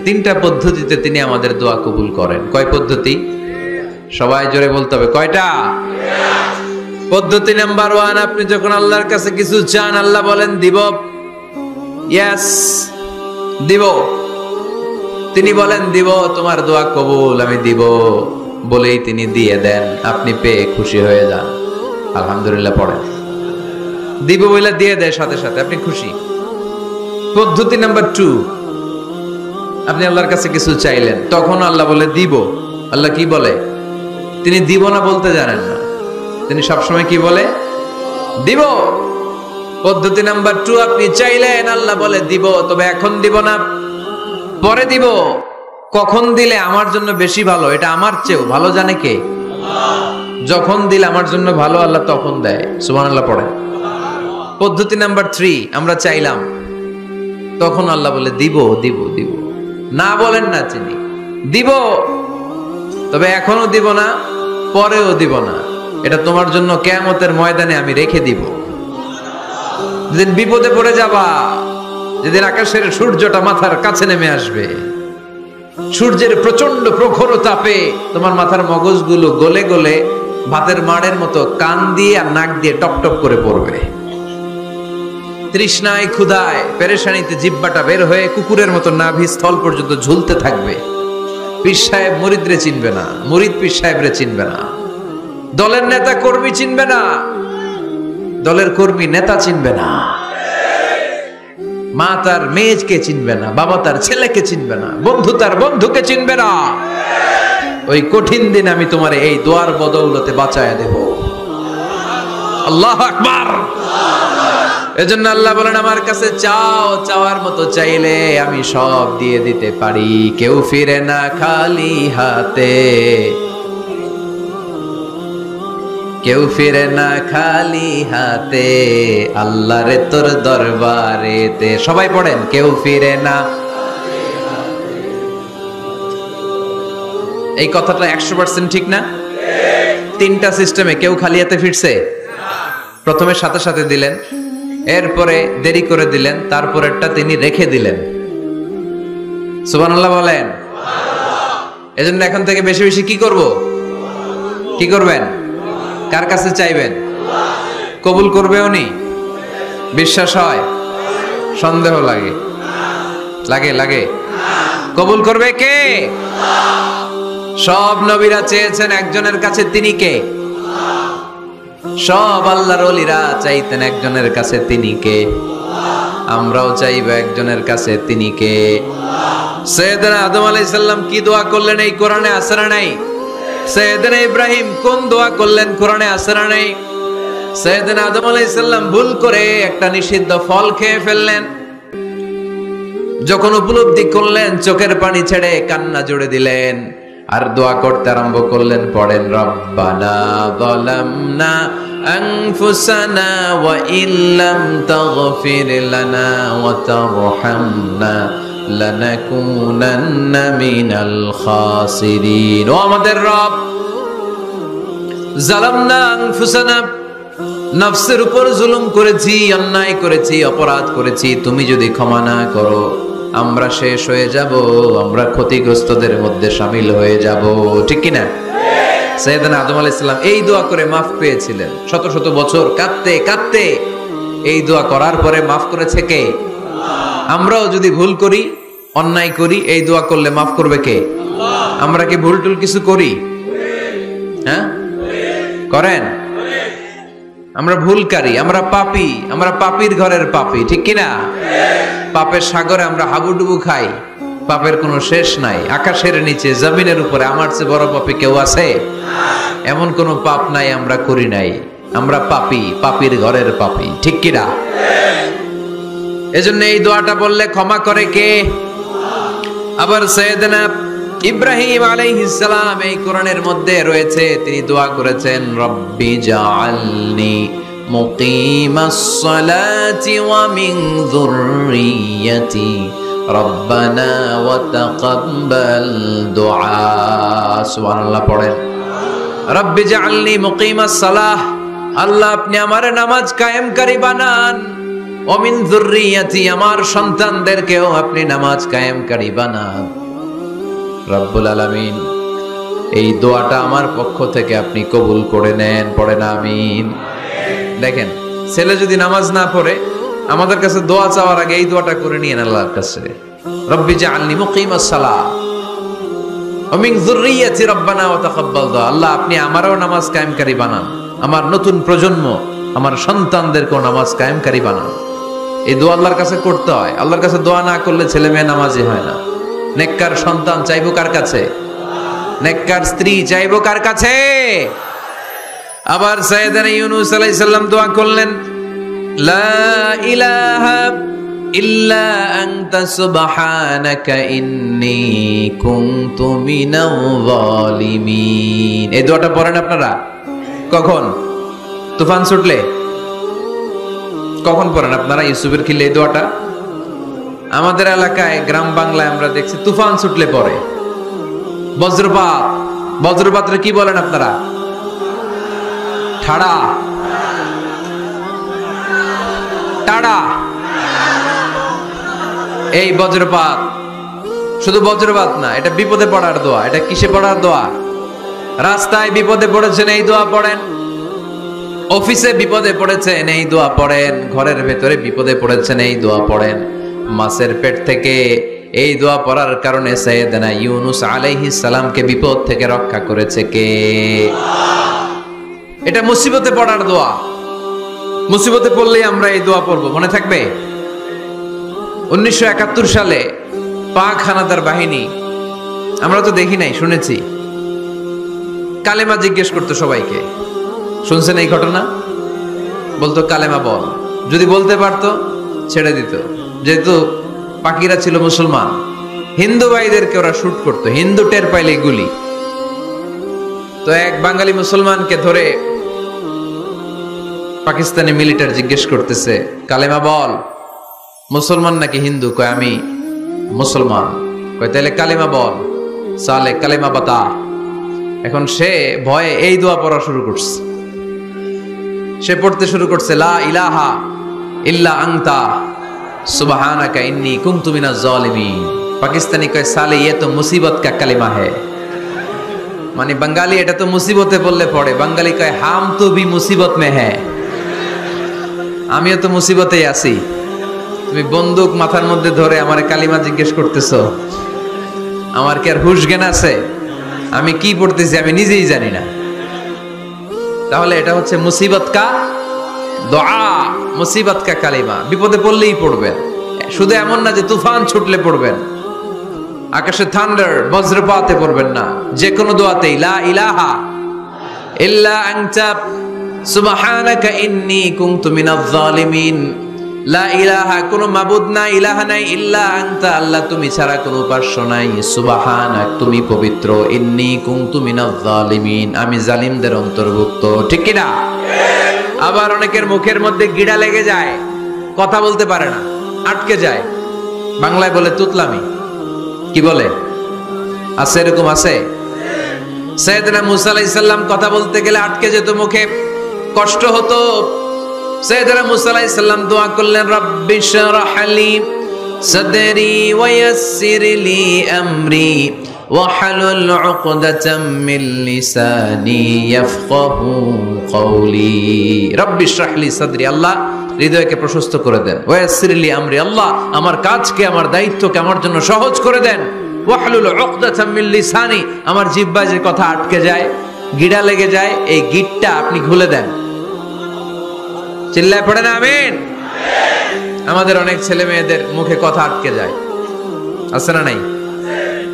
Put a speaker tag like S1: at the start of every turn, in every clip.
S1: তিনটা পদ্ধতিতে তিনি আমাদের দোয়া কবুল করেন। কয় পদ্ধতি? সবাই জোরে বলতে হবে, কয়টা? পদ্ধতি নাম্বার 1, আপনি যখন আল্লাহর কাছে কিছু চান, আল্লাহ বলেন দিব, ইয়েস দিব। তিনি বলেন দিব, তোমার দোয়া কবুল, আমি দিব বলেই তিনি দিয়ে দেন। আপনি পেয়ে খুশি হয়ে যান, আলহামদুলিল্লাহ পড়েন। দিব বলে দিয়ে দেয় সাথে সাথে, আপনি খুশি। পদ্ধতি নাম্বার 2, আপনি আল্লাহর কাছে কিছু চাইলেন, তখন আল্লাহ বলে দিব। আল্লাহ কি বলে? তিনি দিব না বলতে জানেন না, তিনি সবসময় কি বলে? দিব। পদ্ধতি নাম্বার 2, আপনি চাইলেন, আল্লাহ বলে দিব, তবে এখন দিব না, পরে দিব। কখন দিলে আমার জন্য বেশি ভালো, এটা আমার চেয়েও ভালো জানে কে? যখন দিলে আমার জন্য ভালো, আল্লাহ তখন দেয়। সুবহানাল্লাহ পড়েন। পদ্ধতি নাম্বার 3, আমরা চাইলাম, তখন আল্লাহ বলে দিব দিব দিব, না বলেন না চিনি, দিব, তবে এখনো দিব না, পরেও দিব না, এটা তোমার জন্য কিয়ামতের ময়দানে আমি রেখে দিব। যেদিন বিপদে পড়ে যাবা, যেদিন আকাশের সূর্যটা মাথার কাছে নেমে আসবে, সূর্যের প্রচন্ড প্রখর তাপে তোমার মাথার মগজগুলো গলে গলে ভাতের মাড়ের মতো কান দিয়ে আর নাক দিয়ে টপ টপ করে পড়বে। তৃষ্ণায় ক্ষুধায় পেরেশানিতে জিহ্বাটা বের হয়ে কুকুরের মতো নাভি স্থল পর্যন্ত ঝুলতে থাকবে। পীর সাহেব মুরিদরে চিনবে না, মুরিদ পীর সাহেবরে চিনবে না, দলের নেতা কর্মী চিনবে না, দলের কর্মী নেতা চিনবে না, মা তার মেয়েকে চিনবে না, বাবা তার ছেলেকে চিনবে না, বন্ধু তার বন্ধুকে চিনবে না। ওই কঠিন দিন আমি তোমার এই দোয়ার বদৌলতে বাঁচায় দেব। আল্লাহু আকবার। এজন্য আল্লাহ বলেন, আমার কাছে চাও, চাওয়ার মতো চাইলে আমি সব দিয়ে দিতে পারি। কেউ ফিরে না খালি হাতে, কেউ ফিরে না খালি হাতে, আল্লাহরে তোর দরবারেতে। সবাই পড়েন, কেউ ফিরে না। এই কথাটা 100% ঠিক না? তিনটা সিস্টেমে কেউ খালি হাতে ফিরছে? প্রথমে সাথে সাথে দিলেন, এরপরে দেরি করে দিলেন, তারপরেরটা তিনি রেখে দিলেন। সুবহানাল্লাহ বলেন। এজন্য এখন থেকে বেশি বেশি কি করব? কি করবেন? কার কাছে চাইবেন? কবুল করবে উনি? বিশ্বাস হয়? সন্দেহ লাগে? লাগে লাগে? কবুল করবে কে? সব নবীরা চেয়েছেন একজনের কাছে, তিনি কে? সব আল্লাহর ওলিরা চাইতেন একজনের কাছে, তিনি কে? আমরাও চাইব একজনের কাছে, তিনি কে? সাইয়েদনা আদম আলাইহিস সালাম কি দোয়া করলেন এই কোরআনে আছে না নাই? সাইয়েদনা ইব্রাহিম কোন দোয়া করলেন কোরআনে আছে না নাই? সাইয়েদনা আদম আলাইহিস সালাম ভুল করে একটা নিষিদ্ধ ফল খেয়ে ফেললেন, যখন উপলব্ধি করলেন চোখের পানি ছেড়ে কান্না জুড়ে দিলেন, আর দোয়া করতে আরম্ভ করলেন। পড়েন, রব্বানা যালামনা আনফুসানা ওয়া ইল্লাম তাগফির লানা ওয়া তারহামনা লানাকুনান্না মিনাল খাসিরিন। ও আমাদের রব, যালামনা আনফুসানা, নফসের উপর জুলুম করেছি, অন্যায় করেছি, অপরাধ করেছি, তুমি যদি ক্ষমা না করো আমরা শেষ হয়ে যাব, আমরা ক্ষতিগ্রস্তদের মধ্যে শামিল হয়ে যাব। ঠিক কিনা? সাইয়েদনা আদম আলাইহিস সালাম এই দোয়া করে মাফ পেয়েছিলেন। শত শত বছর কাঁদতে কাঁদতে এই দোয়া করার পরে মাফ করেছে কে? আমরাও যদি ভুল করি, অন্যায় করি, এই দোয়া করলে মাফ করবে কে? আমরা কি ভুল টুল কিছু করি? হ্যাঁ, করেন? আমরা ভুলকারী, আমরা পাপী, আমরা পাপীর ঘরের পাপী। ঠিক কিনা? পাপের সাগরে আমরা হাবুডুবু খাই, পাপের কোনো শেষ নাই। আকাশের নিচে, জমিনের উপরে আমার চেয়ে বড় পাপী কেউ আছে? এমন কোনো পাপ নাই আমরা করি নাই। আমরা পাপী, পাপীর ঘরের পাপী। ঠিক কিনা? এজন্য এই দোয়াটা বললে ক্ষমা করে কে? আবার সাইয়েদনা ইব্রাহিম আলাইহিস সালাম এই কোরআনের মধ্যে রয়েছে, তিনি দোয়া করেছেন, রব্বি জাআলনি মুকিমাস সালাতি ওয়া মিন যুররিয়্যাতি রব্বানা ওয়া তাকাব্বাল দুআ। সুবহানাল্লাহ পড়েন, রব্বি জাআলনি মুকিমাস সালাহ, আল্লাহ আপনি আমারে নামাজ কায়েমকারী বানান, ওয়া মিন যুররিয়াতি, আমার সন্তানদেরকেও আপনি নামাজ কায়েমকারী বানান। রব্বুল আলামিন এই দোয়াটা আমার পক্ষ থেকে আপনি কবুল করে নেন, পড়েন আমিন। দেখেন, ছেলে যদি নামাজ না পড়ে আমাদের কাছে দোয়া চাওয়ার আগে এই দোয়াটা করে নিয়েন আল্লাহর কাছে, রব্বি জাআলনি মুকিমাস সালাহ ওয়া মিন যুররিয়াতি রব্বানা ওয়া তাকাব্বাল দুআ। আল্লাহ আপনি আমারও নামাজ কায়েমকারী বানান, আমার নতুন প্রজন্ম, আমার সন্তানদেরকেও নামাজ কায়েমকারী বানান। এই দোয়া আল্লাহর কাছে করতে হয়। আল্লাহর কাছে দোয়া না করলে ছেলে মেয়ে নামাজি হয় না। নেককার সন্তান চাইবো কার কাছে? নেককার স্ত্রী চাইবো কার কাছে? আবার সাইয়েদনা ইউনূস আলাইহিস সালাম দোয়া করলেন, লা ইলাহা ইল্লা আনতা সুবহানাকা ইন্নী কুনতু মিনাল যালিমিন। এই দোয়াটা পড়েন আপনারা কখন? তুফান ছুটলে। কখন পড়েন আপনারা ইউসুফের খিলে এই দোয়াটা? আমাদের এলাকায় গ্রাম বাংলায় আমরা দেখছি তুফান ছুটলে পড়ে। বজ্রপাত, বজ্রপাতরে কি বলেন আপনারা? ঠাড়া, টাড়া। এই বজ্রপাত শুধু বজ্রপাত না, এটা বিপদে পড়ার দোয়া। এটা কিসে পড়ার দোয়া? রাস্তায় বিপদে পড়েছেন এই দোয়া পড়েন, অফিসে বিপদে পড়েছেন এই দোয়া পড়েন, ঘরের ভেতরে বিপদে পড়েছেন এই দোয়া পড়েন। মাছের পেট থেকে এই দোয়া পড়ার কারণে সাইয়েদনা ইউনূস আলাইহিস সালামকে বিপদ থেকে রক্ষা করেছে কে? এটা মুসিবতে পড়ার দোয়া। মুসিবতে পড়লেই আমরা এই দোয়া পড়বো, মনে থাকবে? 1971 সালে পাক হানাদার বাহিনী, আমরা তো দেখি নাই, শুনেছি, কালেমা জিজ্ঞেস করতো সবাইকে। শুনছেন এই ঘটনা? বলতো কালেমা বল, যদি বলতে পারতো ছেড়ে দিত। যেহেতু পাকিরা ছিল মুসলমান, হিন্দু ভাইদেরকে ওরা শুট করতো, হিন্দু টের পাইলে গুলি। তো এক বাঙালি মুসলমানকে ধরে পাকিস্তানি মিলিটারি জিজ্ঞেস করতেছে, কালেমা বল। মুসলমান নাকি হিন্দু? কয় আমি মুসলমান। কয় তাহলে কালেমা বল। সালে কালেমা বাতা। এখন সে ভয়ে এই দোয়া পড়া শুরু করছে। সে পড়তে শুরু করছে, লা ইলাহা ইল্লা আনতা সুবহানাকা ইন্নী কুনতু মিনাজ জালিমিন। পাকিস্তানি কয় সালে ये तो मुसीबत का कलिमा है। মানে বাঙালি এটা তো মুসিবতে বললে পড়ে। বাঙালি কয় হাম তো ভি মুসিবত মে হ্যায়, আমিও তো মুসিবতেই আছি। তুমি বন্দুক মাথার মধ্যে ধরে আমার কালিমা জিজ্ঞেস করতেছো, আমার কি আর হুশ জ্ঞান আছে? আমি কি পড়তেছি আমি নিজেই জানি না। তাহলে এটা হচ্ছে মুসিবত কা দোয়া, মুসিবত কা কালিমা। বিপদে পড়লেই পড়বেন, শুধু এমন না যে তুফান ছুটলে পড়বেন, আকাশে থান্ডার বজ্রপাতে পড়বেন না। যে কোনো দোয়াতেই লা ইলাহা ইল্লা আনতা সুবহানাকা ইন্নী কুনতু মিনাজ জালিমিন। লা ইলাহা, কোনো মাবুদ নাই, ইলাহা নাই, ইল্লা আনতা, আল্লাহ তুমি ছাড়া কোনো উপাস্য নাই, সুবহানাক, তুমি পবিত্র, ইন্নী কুনতু মিনাজ জালিমিন, আমি জালিমদের অন্তর্ভুক্ত। ঠিক কি না? আবার অনেকের মুখের মধ্যে গিড়া লেগে যায়, কথা বলতে পারে না, আটকে যায়। বাংলায় বলে তুতলামি। কি বলে? আছে, এরকম আছে। সাইয়েদনা মুসা আলাইহিস সালাম কথা বলতে গেলে আটকে যেত, মুখে কষ্ট হতো। সাইয়েদনা মুসা আলাইহিস সালাম দোয়া করলেন, রাব্বি শরহ লি সাদরি ওয়া ইয়াসসির লি আমরি ওয়াহলুল উকদাতাম মিন লিসানি ইয়াফকাহু কওলি। রাব্বি শরহ লি সাদরি, আল্লাহ হৃদয়কে প্রশস্ত করে দেন। ওয়া ইয়াসসির লি আমরি, আল্লাহ আমার কাজকে, আমার দায়িত্বকে আমার জন্য সহজ করে দেন। ওয়াহলুল উকদাতাম মিন লিসানি, আমার জিহ্বায় যে কথা আটকে যায়, গিড়া লেগে যায়, এই গিটটা আপনি খুলে দেন। চিল্লায় পড়েন আমিন। আমাদের অনেক ছেলে মেয়েদের মুখে কথা আটকে যায়, আছে না নাই?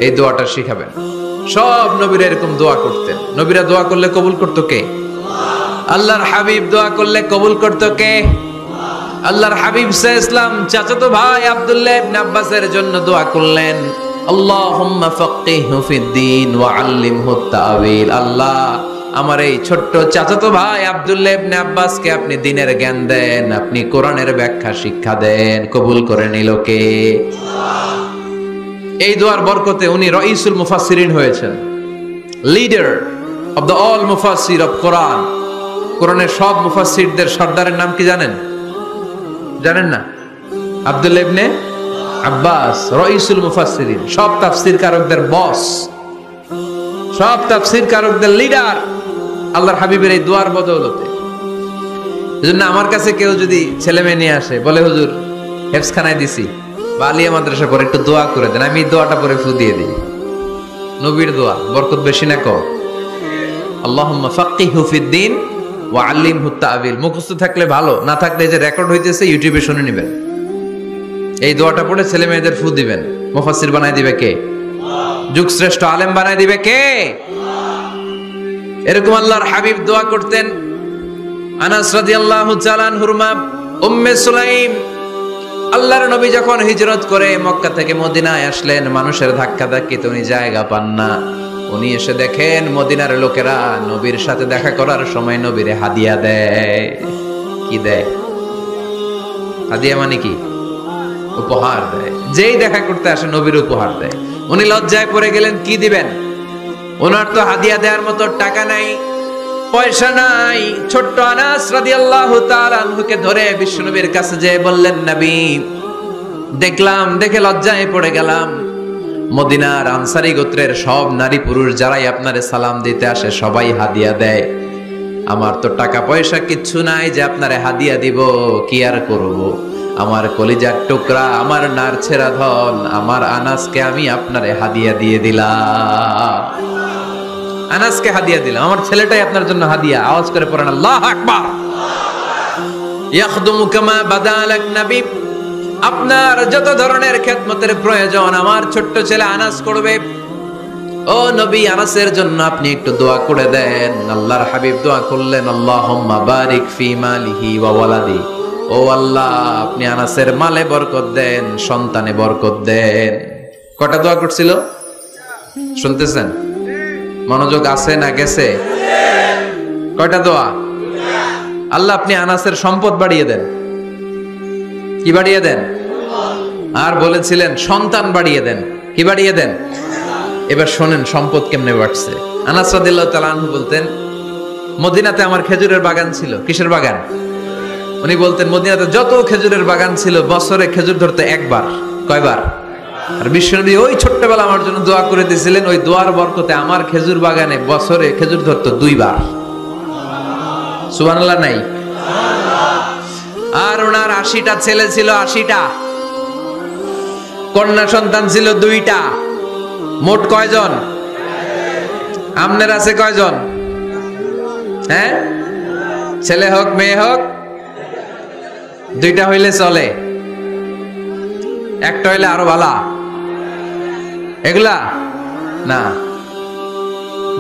S1: এই দোয়াটা শিখাবেন। সব নবীরা এরকম দোয়া করতেন। নবীরা দোয়া করলে কবুল করতো কে? আল্লাহর হাবিব দোয়া করলে কবুল করতো কে? আল্লাহর হাবিব সাল্লাল্লাহু আলাইহি ওয়াসাল্লাম চাচাতো ভাই আব্দুল্লাহ ইবনে আব্বাসের জন্য দোয়া করলেন, আল্লাহুম্মা ফাক্কিহহু ফিদ্দীন ওয়া আল্লিমহু তা'ওয়িল। আল্লাহ আমার এই ছোট্ট চাচাতো ভাই আব্দুল্লাহ ইবনে আব্বাসকে আপনি দ্বীনের জ্ঞান দেন, আপনি কোরআনের ব্যাখ্যা শিক্ষা দেন। কবুল করে নিল কে? এই দোয়ার বরকতে উনি রাইসুল মুফাসসিরিন হয়েছেন, লিডার অফ দ্য অল মুফাসসির অফ কোরআন। কোরআনের সব মুফাসসিরদের সর্দারের নাম কি জানেন? জানেন না? আব্দুল্লাহ ইবনে আব্বাস রাইসুল মুফাসসিরিন, সব তাফসীর কারকদের বস, সব তাফসীর কারকদের লিডার আল্লাহর হাবিবের এই দোয়ার বদৌলতে। এজন্য আমার কাছে কেউ যদি ছেলে মেয়ে নিয়ে আসে, বলে হুজুর হেফজখানায় দিছি বা আলিয়া মাদ্রাসা পরে একটু দোয়া করে দেন, আমি দোয়াটা পরে ফু দিয়ে দিই। নবীর দোয়া বরকত বেশি না কম? আল্লাহুম্মা ফাক্কিহু ফিদ্দীন ওয়া আল্লিমহু তা'ওয়িল। মুখস্থ থাকলে ভালো, না থাকলে যে রেকর্ড হইতেছে ইউটিউবে শুনে নেবেন। এই দোয়াটা পড়ে ছেলে মেয়েদের ফু দিবেন। মুফাসসির বানায় দিবে কে? যুগ শ্রেষ্ঠ আলেম বানায় দিবে কে? এরকম আল্লাহর হাবিব দোয়া করতেন। আনাস রাদিয়াল্লাহু তাআলা আনহুর মা উম্মে সুলাইম, আল্লাহর নবী যখন হিজরত করে মক্কা থেকে মদিনায় আসলেন, মানুষের ধাক্কা ধাক্কিতে উনি জায়গা পান না। উনি এসে দেখেন মদিনার লোকেরা নবীর সাথে দেখা করার সময় নবীরে হাদিয়া দেয়। কি দেয়? হাদিয়া মানে কি? উপহার দেয়। যেই দেখা করতে আসে নবীর উপহার দেয়। উনি লজ্জায় পড়ে গেলেন, কি দিবেন? ওনার তো হাদিয়া দেওয়ার মতো টাকা নাই, পয়সা নাই। ছোট্ট আনাস রাদিয়াল্লাহু তাআলা আনহুকে ধরে বিশ্বনবীর কাছে যেয়ে বললেন, নবী দেখলাম, দেখে লজ্জায় পড়ে গেলাম, মদিনার আনসারী গোত্রের সব নারী পুরুষ যারাই আপনারে সালাম দিতে আসে সবাই হাদিয়া দেয়। আমার তো টাকা পয়সা কিচ্ছু নাই যে আপনারে হাদিয়া দিব, কি আর করব? আমার কলিজার টুকরা, আমার নারছেরা ধন, আমার আনাসকে আমি আপনারে হাদিয়া দিয়ে দিলাম। আনাসকে হাদিয়া দিলাম, আমার ছেলেটাই আপনার জন্য হাদিয়া। আওয়াজ করে পড়েন আল্লাহু আকবার। ইয়াখদুমু কামা বাদালাক নবী, আপনার যত ধরনের খেদমতের প্রয়োজন আমার ছোট্ট ছেলে আনাস করবে। ও নবী, আনাসের জন্য আপনি একটু দোয়া করে দেন। আল্লাহর হাবিব দোয়া করলেন, আল্লাহুম্মা বারিক ফি মালিহি ওয়া ওয়ালাদি। ও আল্লাহ, আপনি আনাসের মালে বরকত দেন, সন্তানে বরকত দেন। কটা দোয়া করছিল শুনতেছেন? মনোযোগ আছে না গেছে? কয়টা দোয়া? আল্লাহ আপনি আনাসের সম্পদ বাড়িয়ে দেন। কি বাড়িয়ে দেন? আর বলেছিলেন সন্তান বাড়িয়ে দেন। কি বাড়িয়ে দেন? এবার শোনেন সম্পদ কেমনে বাড়ছে। আনাস রাদিয়াল্লাহু তাআলা আনহু বলতেন, মদিনাতে আমার খেজুরের বাগান ছিল। কিসের বাগান? উনি বলতেন মদিনাতে যত খেজুরের বাগান ছিল বছরে খেজুর ধরতে একবার। কয়বার? আর বিশ্বনবী ওই ছোট্টবেলা আমার জন্য দোয়া করে দিয়েছিলেন, ওই দোয়ার বরকতে আমার খেজুর বাগানে বছরে খেজুর ধরতো 2 বার। সুবহানাল্লাহ নাই? আর ওনার 80টা ছেলে ছিল, 80টা। কন্যা সন্তান ছিল 2টা। মোট কয়জন? আমনের আছে কয়জন? হ্যাঁ, ছেলে হোক মেয়ে হোক 2টা হইলে চলে, একটা হইলে আরো ভালো। এগুলা না,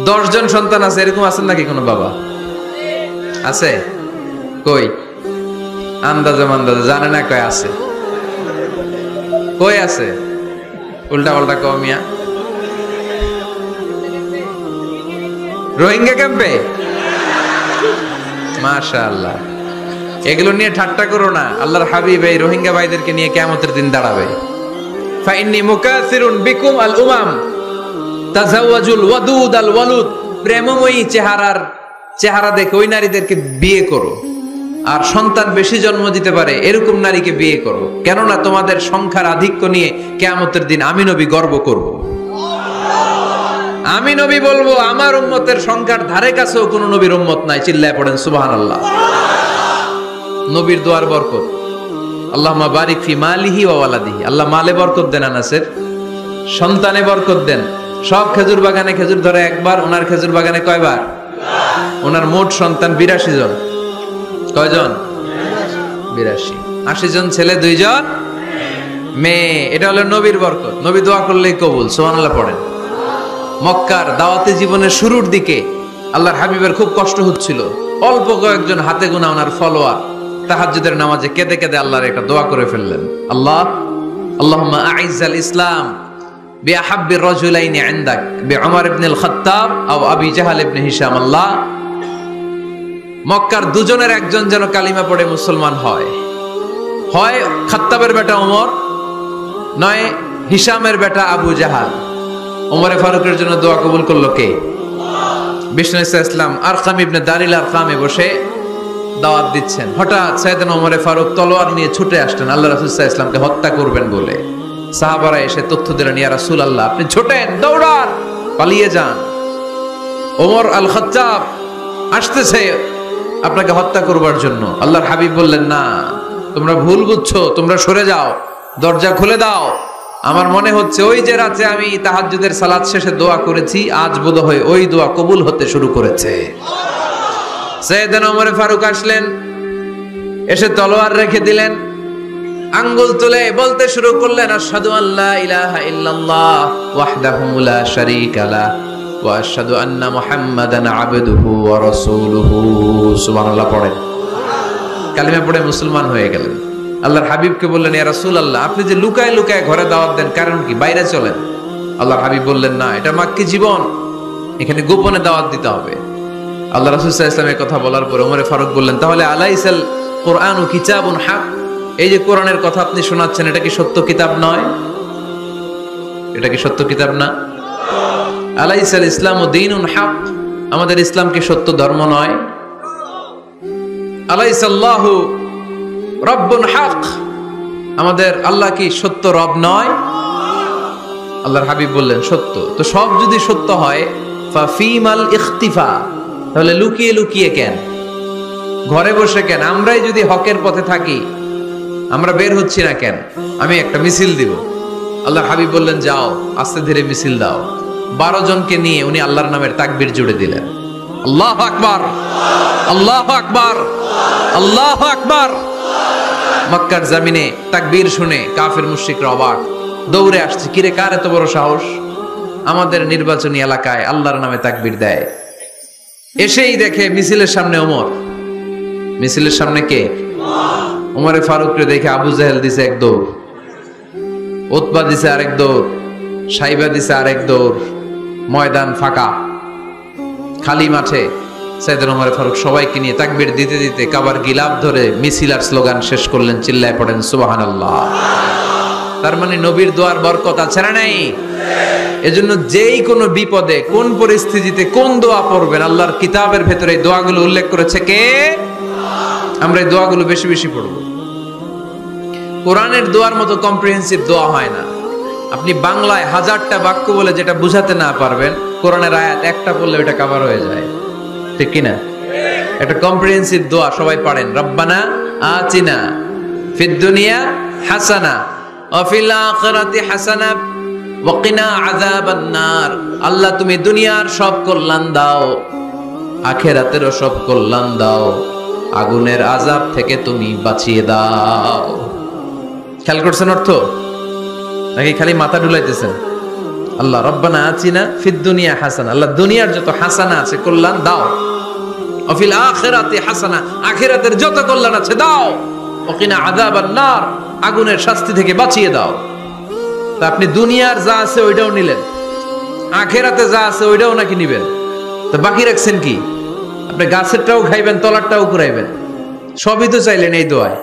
S1: 10 জন সন্তান আছে, এরকম আছেন নাকি কোনো বাবা? আছে? কই? আন্দাজে মান্দাজে জানে না কয় আছে। কই আছে? উল্টা পাল্টা কমিয়া রোহিঙ্গা ক্যাম্পে। মাশাআল্লাহ। এগুলো নিয়ে ঠাট্টা করো না। আল্লাহর হাবিব এই রোহিঙ্গা ভাইদেরকে নিয়ে কিয়ামতের দিন দাঁড়াবে। ফাইন্নী মুকাসিরুন বিকুম আল উমাম তাজাওয়াজুল ওয়াদুদ আল ওয়ালুদ। প্রেমময়ী চেহারা দেখে ওই নারীদেরকে বিয়ে করো, আর সন্তান বেশি জন্ম দিতে পারে এরকম নারীকে বিয়ে করো। কেননা তোমাদের সংখ্যার আধিক্য নিয়ে কিয়ামতের দিন আমি নবী গর্ব করব। আমি নবী বলবো আমার উম্মতের সংখ্যার ধারে কাছেও কোন নবীর উম্মত নাই। চিল্লায় পড়েন সুবহানাল্লাহ। নবীর দোয়ার বরকত। আল্লাহুম্মা বারিক ফি মালিহি ওয়া ওয়ালাদিহি। আল্লাহ মালে বরকত দেন, আনাসের সন্তানে বরকত দেন। সব খেজুর বাগানে খেজুর ধরে একবার, ওনার খেজুর বাগানে কয়বার? ওনার মোট সন্তান 82 জন। কয়জন? 82। 80 জন ছেলে, 2 জন মেয়ে। এটা হলো নবীর বরকত। নবী দোয়া করলেই কবুল। সুবহানাল্লাহ পড়েন। মক্কার দাওয়াতি জীবনের শুরুর দিকে আল্লাহর হাবিবের খুব কষ্ট হচ্ছিল। অল্প কয়েকজন হাতে গোনা ওনার ফলোয়ার তাহাজ্জুদের নামাজে কেঁদে কেঁদে আল্লাহর একটা দোয়া করে ফেললেন। আল্লাহুম্মা আইজ্জাল ইসলাম বিআহাব্বির রাজুলাইনি ইনদাক বিউমর ইবনুল খাত্তাব আও আবি জাহল ইবনে হিশাম। আল্লাহ, মক্কার দুজনের একজন যেন কালিমা পড়ে মুসলমান হয়। হয় খাত্তাবের বেটা ওমর, নয় হিশামের বেটা আবু জাহাল। ওমরে ফারুকের জন্য দোয়া কবুল করলো কে? বিষ্ণু ইসলাম আরকাম ইবনে দারিল আরকামে বসে দাওয়াত দিচ্ছেন, হঠাৎ সাইয়েদনা ওমর ফারুক তলোয়ার নিয়ে ছুটে আসলেন আল্লাহ রাসূল সাল্লাল্লাহু আলাইহি ওয়াসাল্লামকে হত্যা করবেন বলে। সাহাবারা এসে তথ্য দিলেন, ইয়া রাসূলুল্লাহ আপনি ছোটেন, দৌড়ান, পালিয়ে যান, ওমর আল খাত্তাব আসতেছে আপনাকে হত্যা করবার জন্য। আল্লাহর হাবিব বললেন, না তোমরা ভুল বুঝছো, তোমরা সরে যাও, দরজা খুলে দাও। আমার মনে হচ্ছে ওই যে রাতে আমি তাহাজ্জুদের সালাত শেষে দোয়া করেছি, আজ বোধহয় ওই দোয়া কবুল হতে শুরু করেছে। সাইয়েদনা ওমর ফারুক আসলেন, এসে তলোয়ার রেখে দিলেন, আঙ্গুল তুলে বলতে শুরু করলেন, আশহাদু আল্লা ইলাহা ইল্লাল্লাহ ওয়াহদাহু লা শারীকা লা ওয়া আশহাদু আন্না মুহাম্মাদান আবদুহু ওয়া রাসূলুহু। সুবহানাল্লাহ পড়েন। কালিমা পড়ে মুসলমান হয়ে গেলেন। আল্লাহর হাবিবকে বললেন, ইয়া রাসূলুল্লাহ আপনি যে লুকায় লুকায় ঘরে দাওয়াত দেন, কারণ কি? বাইরে চলেন। আল্লাহর হাবিব বললেন, না এটা মাক্কি জীবন, এখানে গোপনে দাওয়াত দিতে হবে। আল্লাহ রাসূল সাল্লাল্লাহু আলাইহি ওয়াসাল্লাম কথা বলার পর ওমর ফারুক বললেন, তাহলে আলাইসাল কুরআনু কিতাবুন হক, এই যে কোরআনের কথা আপনি শোনাচ্ছেন এটা কি সত্য কিতাব নয়? এটা কি সত্য কিতাব না? আলাইসাল ইসলামু দীনুন হক, আমাদের ইসলাম কি সত্য ধর্ম নয়? আলাইসাল্লাহু রব্বুন হক, আমাদের আল্লাহ কি সত্য রব নয়? আল্লাহর হাবিব বললেন, সত্য। তো সব যদি সত্য হয়, ফাফিমাল ইখতিফা, তাহলে লুকিয়ে লুকিয়ে কেন, ঘরে বসে কেন? আমরাই যদি হকের পথে থাকি, আমরা বের হচ্ছি না কেন? আমি একটা মিছিল দিব। আল্লাহর হাবিব বললেন, যাও আস্তে ধীরে মিছিল দাও। 12 জনকে নিয়ে উনি আল্লাহর নামের তাকবীর জুড়ে দিলেন। আল্লাহু আকবার, আল্লাহু আকবার, আল্লাহু আকবার। মক্কার জমিনে তাকবীর শুনে কাফির মুশরিকরা অবাক, দৌড়ে আসছে, কিরে কার এত বড় সাহস আমাদের নির্বাচনী এলাকায় আল্লাহর নামে তাকবীর দেয়। এসেই দেখে মিছিলের সামনে ওমর। মিছিলের সামনে কে? ওমরে ফারুককে দেখে আবু জাহেল দিছে এক দৌড়, উতবা দিছে আরেক দৌড়, সাইবা দিছে আরেক দৌড়। ময়দান ফাঁকা, খালি মাঠে সাইয়েদনা ওমর ফারুক সবাইকে নিয়ে তাকবীর দিতে দিতে কাবার গিলাফ ধরে মিছিল আর স্লোগান শেষ করলেন। চিল্লায় পড়েন সুবহানাল্লাহ। তার মানে নবীর দোয়ার বরকত আছে না নাই? এজন্য যেই কোনো বিপদে, কোন পরিস্থিতিতে কোন দোয়া পড়বেন, আল্লাহর কিতাবের ভেতরে এই দোয়াগুলো উল্লেখ করেছে কে? আমরা এই দোয়াগুলো বেশি বেশি পড়ব। কোরআনের দোয়ার মতো কম্প্রিহেন্সিভ দোয়া হয় না। আপনি বাংলায় 1000টা বাক্য বলে যেটা বুঝাতে না পারবেন, কোরআনের আয়াত একটা পড়লে ওটা কভার হয়ে যায়, ঠিক কি না? একটা কম্প্রিহেন্সিভ দোয়া সবাই পড়েন, রব্বানা আতিনা ফিদ দুনিয়া হাসানা ওয়া ফিল আখিরাতি হাসানা ওয়া কিনা আযাবান নার। আল্লাহ তুমি দুনিয়ার সব কল্যাণ দাও, আখিরাতেরও সব কল্যাণ দাও, আগুনের আযাব থেকে তুমি বাঁচিয়ে দাও। খেয়াল করছেন অর্থ নাকি খালি মাথা ঢুলাইতেছেন? আল্লাহ রব্বানা আতিনা ফিদ দুনিয়া হাসানা, আল্লাহ দুনিয়ার যত হাসানা আছে কল্যাণ দাও, ওয়া ফিল আখিরাতি হাসানা, আখিরাতের যত কল্যাণ আছে দাও, ওয়া কিনা আযাবান নার, আগুনের শাস্তি থেকে বাঁচিয়ে দাও। তা আপনি দুনিয়ার যা আছে ওইটাও নিলেন, আখিরাতে যা আছে ওইটাও নাকি নিবেন, তো বাকি রাখছেন কি? আপনি গাছেরটাও খাইবেন, তলারটাও কুড়াইবেন, সবই তো চাইলেন এই দোয়ায়।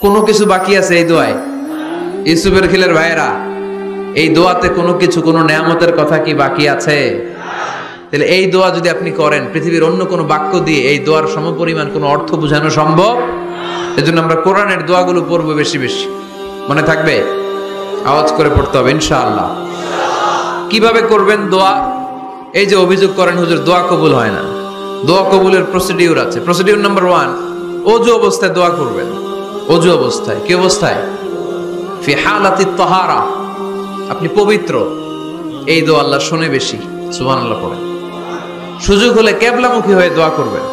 S1: কোনো কিছু বাকি আছে এই দোয়ায়? ইউসুফের খিলের ভাইয়েরা, এই দোয়াতে কোনো কিছু, কোনো নেয়ামতের কথা কি বাকি আছে? তাহলে এই দোয়া যদি আপনি করেন, পৃথিবীর অন্য কোনো বাক্য দিয়ে এই দোয়ার সমপরিমাণ কোনো অর্থ বোঝানো সম্ভব? এজন্য আমরা কোরআনের দোয়াগুলো পড়বো বেশি বেশি। মনে থাকবে? আওয়াজ করে পড়তে হবে ইনশাআল্লাহ। কিভাবে করবেন দোয়া? এই যে অভিযোগ করেন হুজুর দোয়া কবুল হয় না, দোয়া কবুলের প্রসিডিউর আছে। প্রসিডিউর নাম্বার 1, ওযু অবস্থায় দোয়া করবেন। ওযু অবস্থায়, কি অবস্থায়? ফি হালাতিত তাহারা, আপনি পবিত্র, এই দোয়া আল্লাহ শুনে বেশি। সুবহানাল্লাহ পড়েন। সুযোগ হলে কিবলামুখী হয়ে দোয়া করবেন।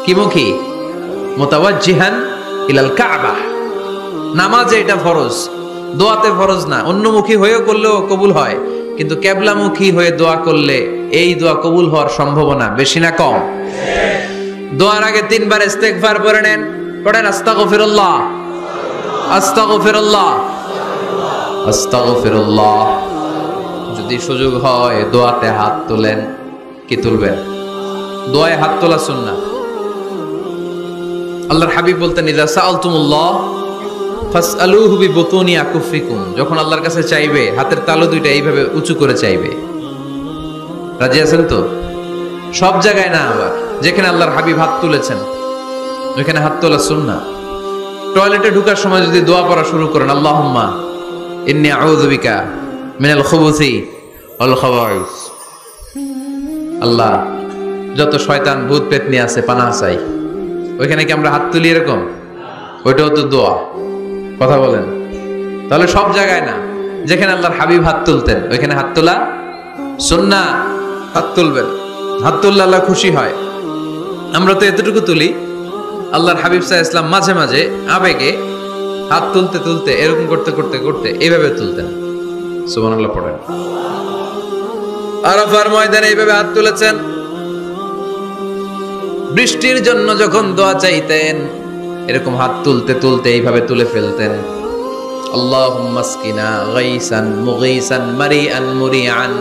S1: কি মুখী? মুতাওয়াজ্জিহান ইলাল কাবা। নামাজে এটা ফরজ, দোয়াতে ফরজ না। অন্যমুখী হয়েও করলেও কবুল হয়, কিন্তু কিবলামুখী হয়ে দোয়া করলে এই দোয়া কবুল হওয়ার সম্ভাবনা বেশি না কম? দোয়ার আগে 3 বার ইস্তেগফার পড়ে নেন। পড়েন আস্তাগফিরুল্লাহ, আস্তাগফিরুল্লাহ, আস্তাগফিরুল্লাহ। যদি সুযোগ হয় দোয়াতে হাত তোলেন। কি তুলবেন? দোয়ায় হাত তোলা সুন্নাহ। আল্লাহর হাবিব বলতেন, ইযা সাআলতুমুল্লাহ ফাসআলুহু বিবুতুনি আকুফিকুম, যখন আল্লাহর কাছে চাইবে হাতের তালু দুইটা এইভাবে উঁচু করে চাইবে। রাজি আছেন তো? সব জায়গায় না, আবার যেখানে আল্লাহর হাবিব হাত তুলেছেন ওইখানে হাত তোলা সুন্নাহ। টয়লেটে ঢোকার সময় যদি দোয়া পড়া শুরু করেন, আল্লাহুম্মা ইন্নী আউযু বিকা মিনাল খুবুসি ওয়াল খাবাইস, আল্লাহ যত শয়তান ভূত পেতনি আছে পানাহ চাই। ওইখানে কি আমরা হাত তুলি এরকম? ওইটাও তো দোয়া। কথা বলেন। তাহলে সব জায়গায় না, যেখানে আল্লাহর হাবিব হাত তুলতেন ওইখানে হাত তোলা সুন্নাহ। হাত তুলবেন, হাত তুললে আল্লাহ খুশি হয়। আমরা তো এতটুকু তুলি, আল্লাহর হাবিব সাল্লাল্লাহু আলাইহি ওয়াসাল্লাম মাঝে মাঝে আবেগে হাত তুলতে তুলতে এরকম করতে করতে করতে এইভাবে তুলতেন। সুবহানাল্লাহ পড়েন। আরাফার ময়দানে এইভাবে হাত তুলেছেন। বৃষ্টির জন্য যখন দোয়া চাইতেন এরকম হাত তুলতে তুলতে এইভাবে তুলে ফেলতেন। আল্লাহুম্মা আসকিনা গাইসান মুগীসান মারিআন মুরিআন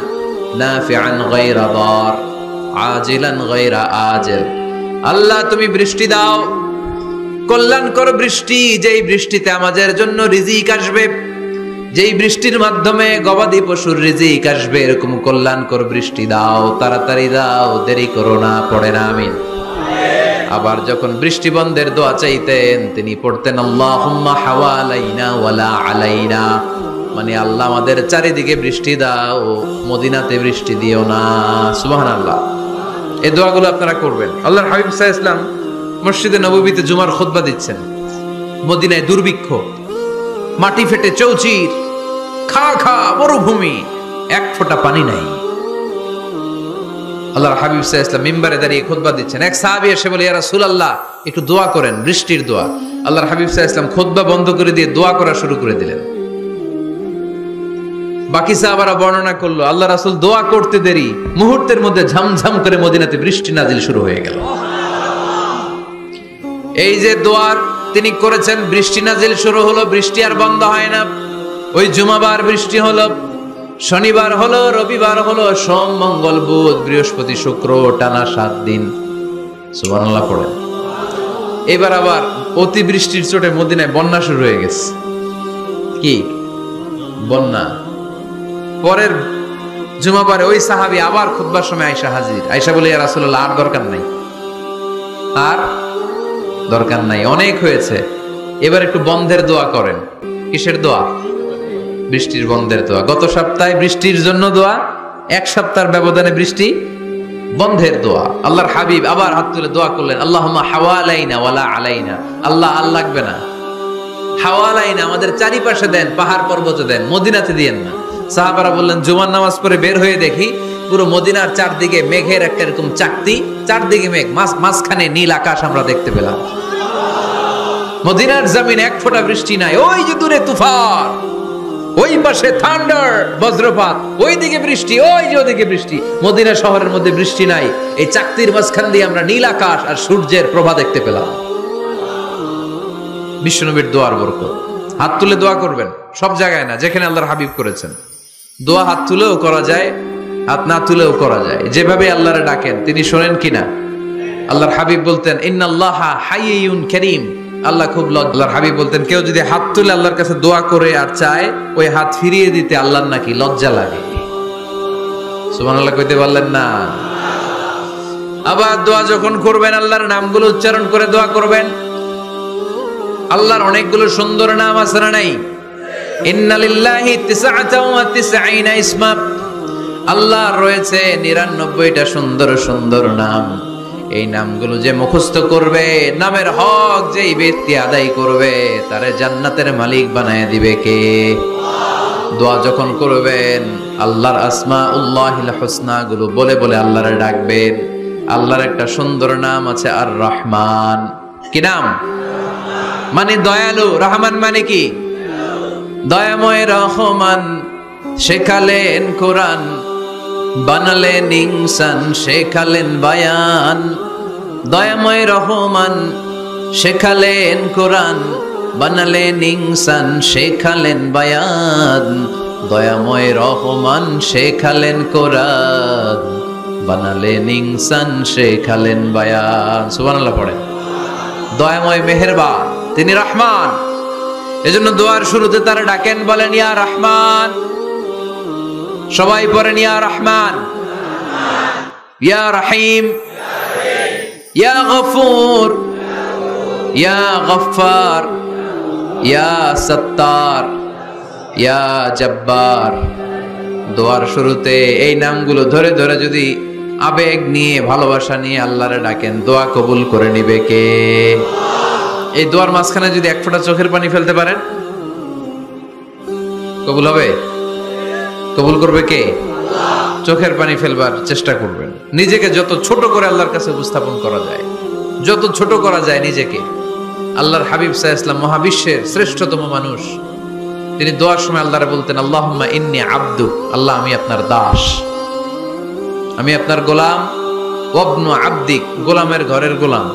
S1: নাফিআন গায়রা দার আজিলান গায়রা আজিল। আল্লাহ তুমি বৃষ্টি দাও, কল্যাণকর বৃষ্টি, যেই বৃষ্টিতে আমাদের জন্য রিজিক আসবে, যেই বৃষ্টির মাধ্যমে গবাদি পশুর রিজিক আসবে, এরকম কল্যাণকর বৃষ্টি দাও, তাড়াতাড়ি দাও, দেরি করো না। পড়ে না আমিন। আবার যখন বৃষ্টি বন্ধের দোয়া চাইতেন তিনি পড়তেন আল্লাহুম্মা হাওয়ালাইনা ওয়ালা আলাইনা, মানে আল্লাহ আমাদের চারিদিকে বৃষ্টি দাও, মদিনাতে বৃষ্টি দিও না। সুবহানাল্লাহ। এই দোয়াগুলো আপনারা করবেন। আল্লাহর হাবিব সাল্লাল্লাহু আলাইহি ওয়াসাল্লাম মসজিদে নববীতে জুমার খুতবা দিচ্ছেন। মদিনায় দুর্ভিক্ষ, মাটি ফেটে চৌচির, খা খা মরুভূমি, এক ফোঁটা পানি নাই। আল্লাহর হাবিব সাল্লাল্লাহু আলাইহি ওয়াসাল্লাম মিম্বারে দাঁড়িয়ে খুতবা দিচ্ছেন। এক সাহাবী এসে বলে, ইয়া রাসূলুল্লাহ একটু দোয়া করেন, বৃষ্টির দোয়া। আল্লাহর হাবিব সাল্লাল্লাহু আলাইহি ওয়াসাল্লাম খুতবা বন্ধ করে দিয়ে দোয়া করা শুরু করে দিলেন। বাকি সাহাবারা বর্ণনা করলো আল্লাহ রাসূল দোয়া করতে দেরি, মুহূর্তের মধ্যে ঝমঝম করে মদিনাতে বৃষ্টি নাজিল শুরু হয়ে গেল। এই যে দোয়ার তিনি করেছেন, বৃষ্টি নাজিল শুরু হলো, বৃষ্টি আর বন্ধ হয় না। ওই জুমাবার বৃষ্টি হলো, শনিবার হলো, রবিবার হলো, সোম মঙ্গল বুধ বৃহস্পতি শুক্র, টানা 7 দিন। সুবহানাল্লাহ পড়েন। এবার আবার অতি বৃষ্টির চোটে মদিনায় বন্যা শুরু হয়ে গেছে। কি বন্যা? পরের জুমাবারে ওই সাহাবী আবার খুতবার সময় আয়েশা হাজির। আয়েশা বলে, ইয়া রাসূলুল্লাহ আর দরকার নাই, আর দরকার নাই, অনেক হয়েছে, এবার একটু বন্ধের দোয়া করেন। কিসের দোয়া? বৃষ্টির বন্ধের দোয়া। গত সপ্তাহে বৃষ্টির জন্য দোয়া, এক সপ্তাহের ব্যবধানে বৃষ্টি বন্ধের দোয়া। আল্লাহর হাবিব আবার হাত তুলে দোয়া করলেন, আল্লাহুম্মা হাওয়ালাইনা ওয়ালা আলাইনা, আল্লাহ আর লাগবে না, হাওয়ালাইনা আমাদের চারিপাশে দেন, পাহাড় পর্বতে দেন, মদিনাতে দিয়েন না। সাহাবারা বললেন, জুমার নামাজ পড়ে বের হয়ে দেখি পুরো মদিনার চারদিকে মেঘের একটা এরকম চাকতি, চারদিকে মেঘ, মাঝখানে নীল আকাশ আমরা দেখতে পেলাম। মদিনার জমিন এক ফোঁটা বৃষ্টি নাই। ওই যে দূরে তুফান, ওই পাশে থান্ডার বজ্রপাত, ওই দিকে বৃষ্টি, ওই যে ওদিকে বৃষ্টি। মদিনা শহরের মধ্যে বৃষ্টি নাই, এই চাকতির মাঝখান দিয়ে আমরা নীল আকাশ আর সূর্যের প্রভা দেখতে পেলাম। বিশ্বনবীর দোয়ার বরকত। হাত তুলে দোয়া করবেন, সব জায়গায় না, যেখানে আল্লাহর হাবিব করেছেন। দোয়া হাত তুলেও করা যায়, হাত না তুলেও করা যায়। যেভাবে আল্লাহরে ডাকেন তিনি শোনেন কিনা। আল্লাহর হাবিব বলতেন, ইন্নাল্লাহা হাইয়ুন কারীম, আল্লাহ খুব আল্লাহর হাবিব বলতেন, কেউ যদি হাত তুলে আল্লাহর কাছে দোয়া করে আর চায়, ওই হাত ফিরিয়ে দিতে আল্লাহর নাকি লজ্জা লাগে। সুবহানাল্লাহ কইতে পারলেন না? আবার দোয়া যখন করবেন আল্লাহর নামগুলো উচ্চারণ করে দোয়া করবেন। আল্লাহর অনেকগুলো সুন্দর নাম আছে না নাই? ইন্না লিল্লাহি 99 ইসমা, আল্লাহর রয়েছে 99টা সুন্দর সুন্দর নাম। এই নামগুলো যে মুখস্থ করবে, নামের হক যেই ব্যক্তি আদায় করবে, তারে জান্নাতের মালিক বানায় দিবে কে? দোয়া যখন করবেন আল্লাহর আসমাউল্লাহিল হুসনা গুলো বলে বলে আল্লাহরে ডাকবেন। আল্লাহর একটা সুন্দর নাম আছে আর রহমান। কি নাম? মানে দয়ালু। রহমান মানে কি? দয়াময়। রহমান শেখালেন কোরআন, বানালেন ইনসান, শেখালেন বায়ান। দয়াময় রহমান শেখালেন কোরআন, বানালেন ইনসান, শেখালেন বায়ান। দয়াময় রহমান শেখালেন কোরআন, বানালেন ইনসান, শেখালেন বায়ান। সুবহানাল্লাহ পড়ে। দয়াময় মেহেরবান, তিনি রহমান। এজন্য দোয়ার শুরুতে তারা ডাকেন, বলেন ইয়া রহমান। সবাই পড়েন ইয়া রহমান, ইয়া রহিম, ইয়া গফুর, ইয়া গফফার, ইয়া সত্তার, ইয়া জব্বার। দোয়ার শুরুতে এই নামগুলো ধরে ধরে যদি আবেগ নিয়ে ভালোবাসা নিয়ে আল্লাহরে ডাকেন, দোয়া কবুল করে নিবে কে? এই দোয়ার মাঝখানে যদি এক ফোঁটা চোখের পানি ফেলতে পারেন, কবুল হবে? কবুল করবে কে? চোখের পানি ফেলবার চেষ্টা করবেন। নিজেকে যত ছোট করে আল্লাহর কাছে উপস্থাপন করা যায়, যত ছোট করা যায় নিজেকে। আল্লাহর হাবিব সাল্লাল্লাহু আলাইহি ওয়াসাল্লাম মহাবিশ্বের শ্রেষ্ঠতম মানুষ, তিনি দোয়ার সময় আল্লাহরে বলতেন, আল্লাহুম্মা ইন্নী আবদুক, আল্লাহ আমি আপনার দাস, আমি আপনার গোলাম। ওয়াবনু আবদিক, গোলামের ঘরের গোলাম।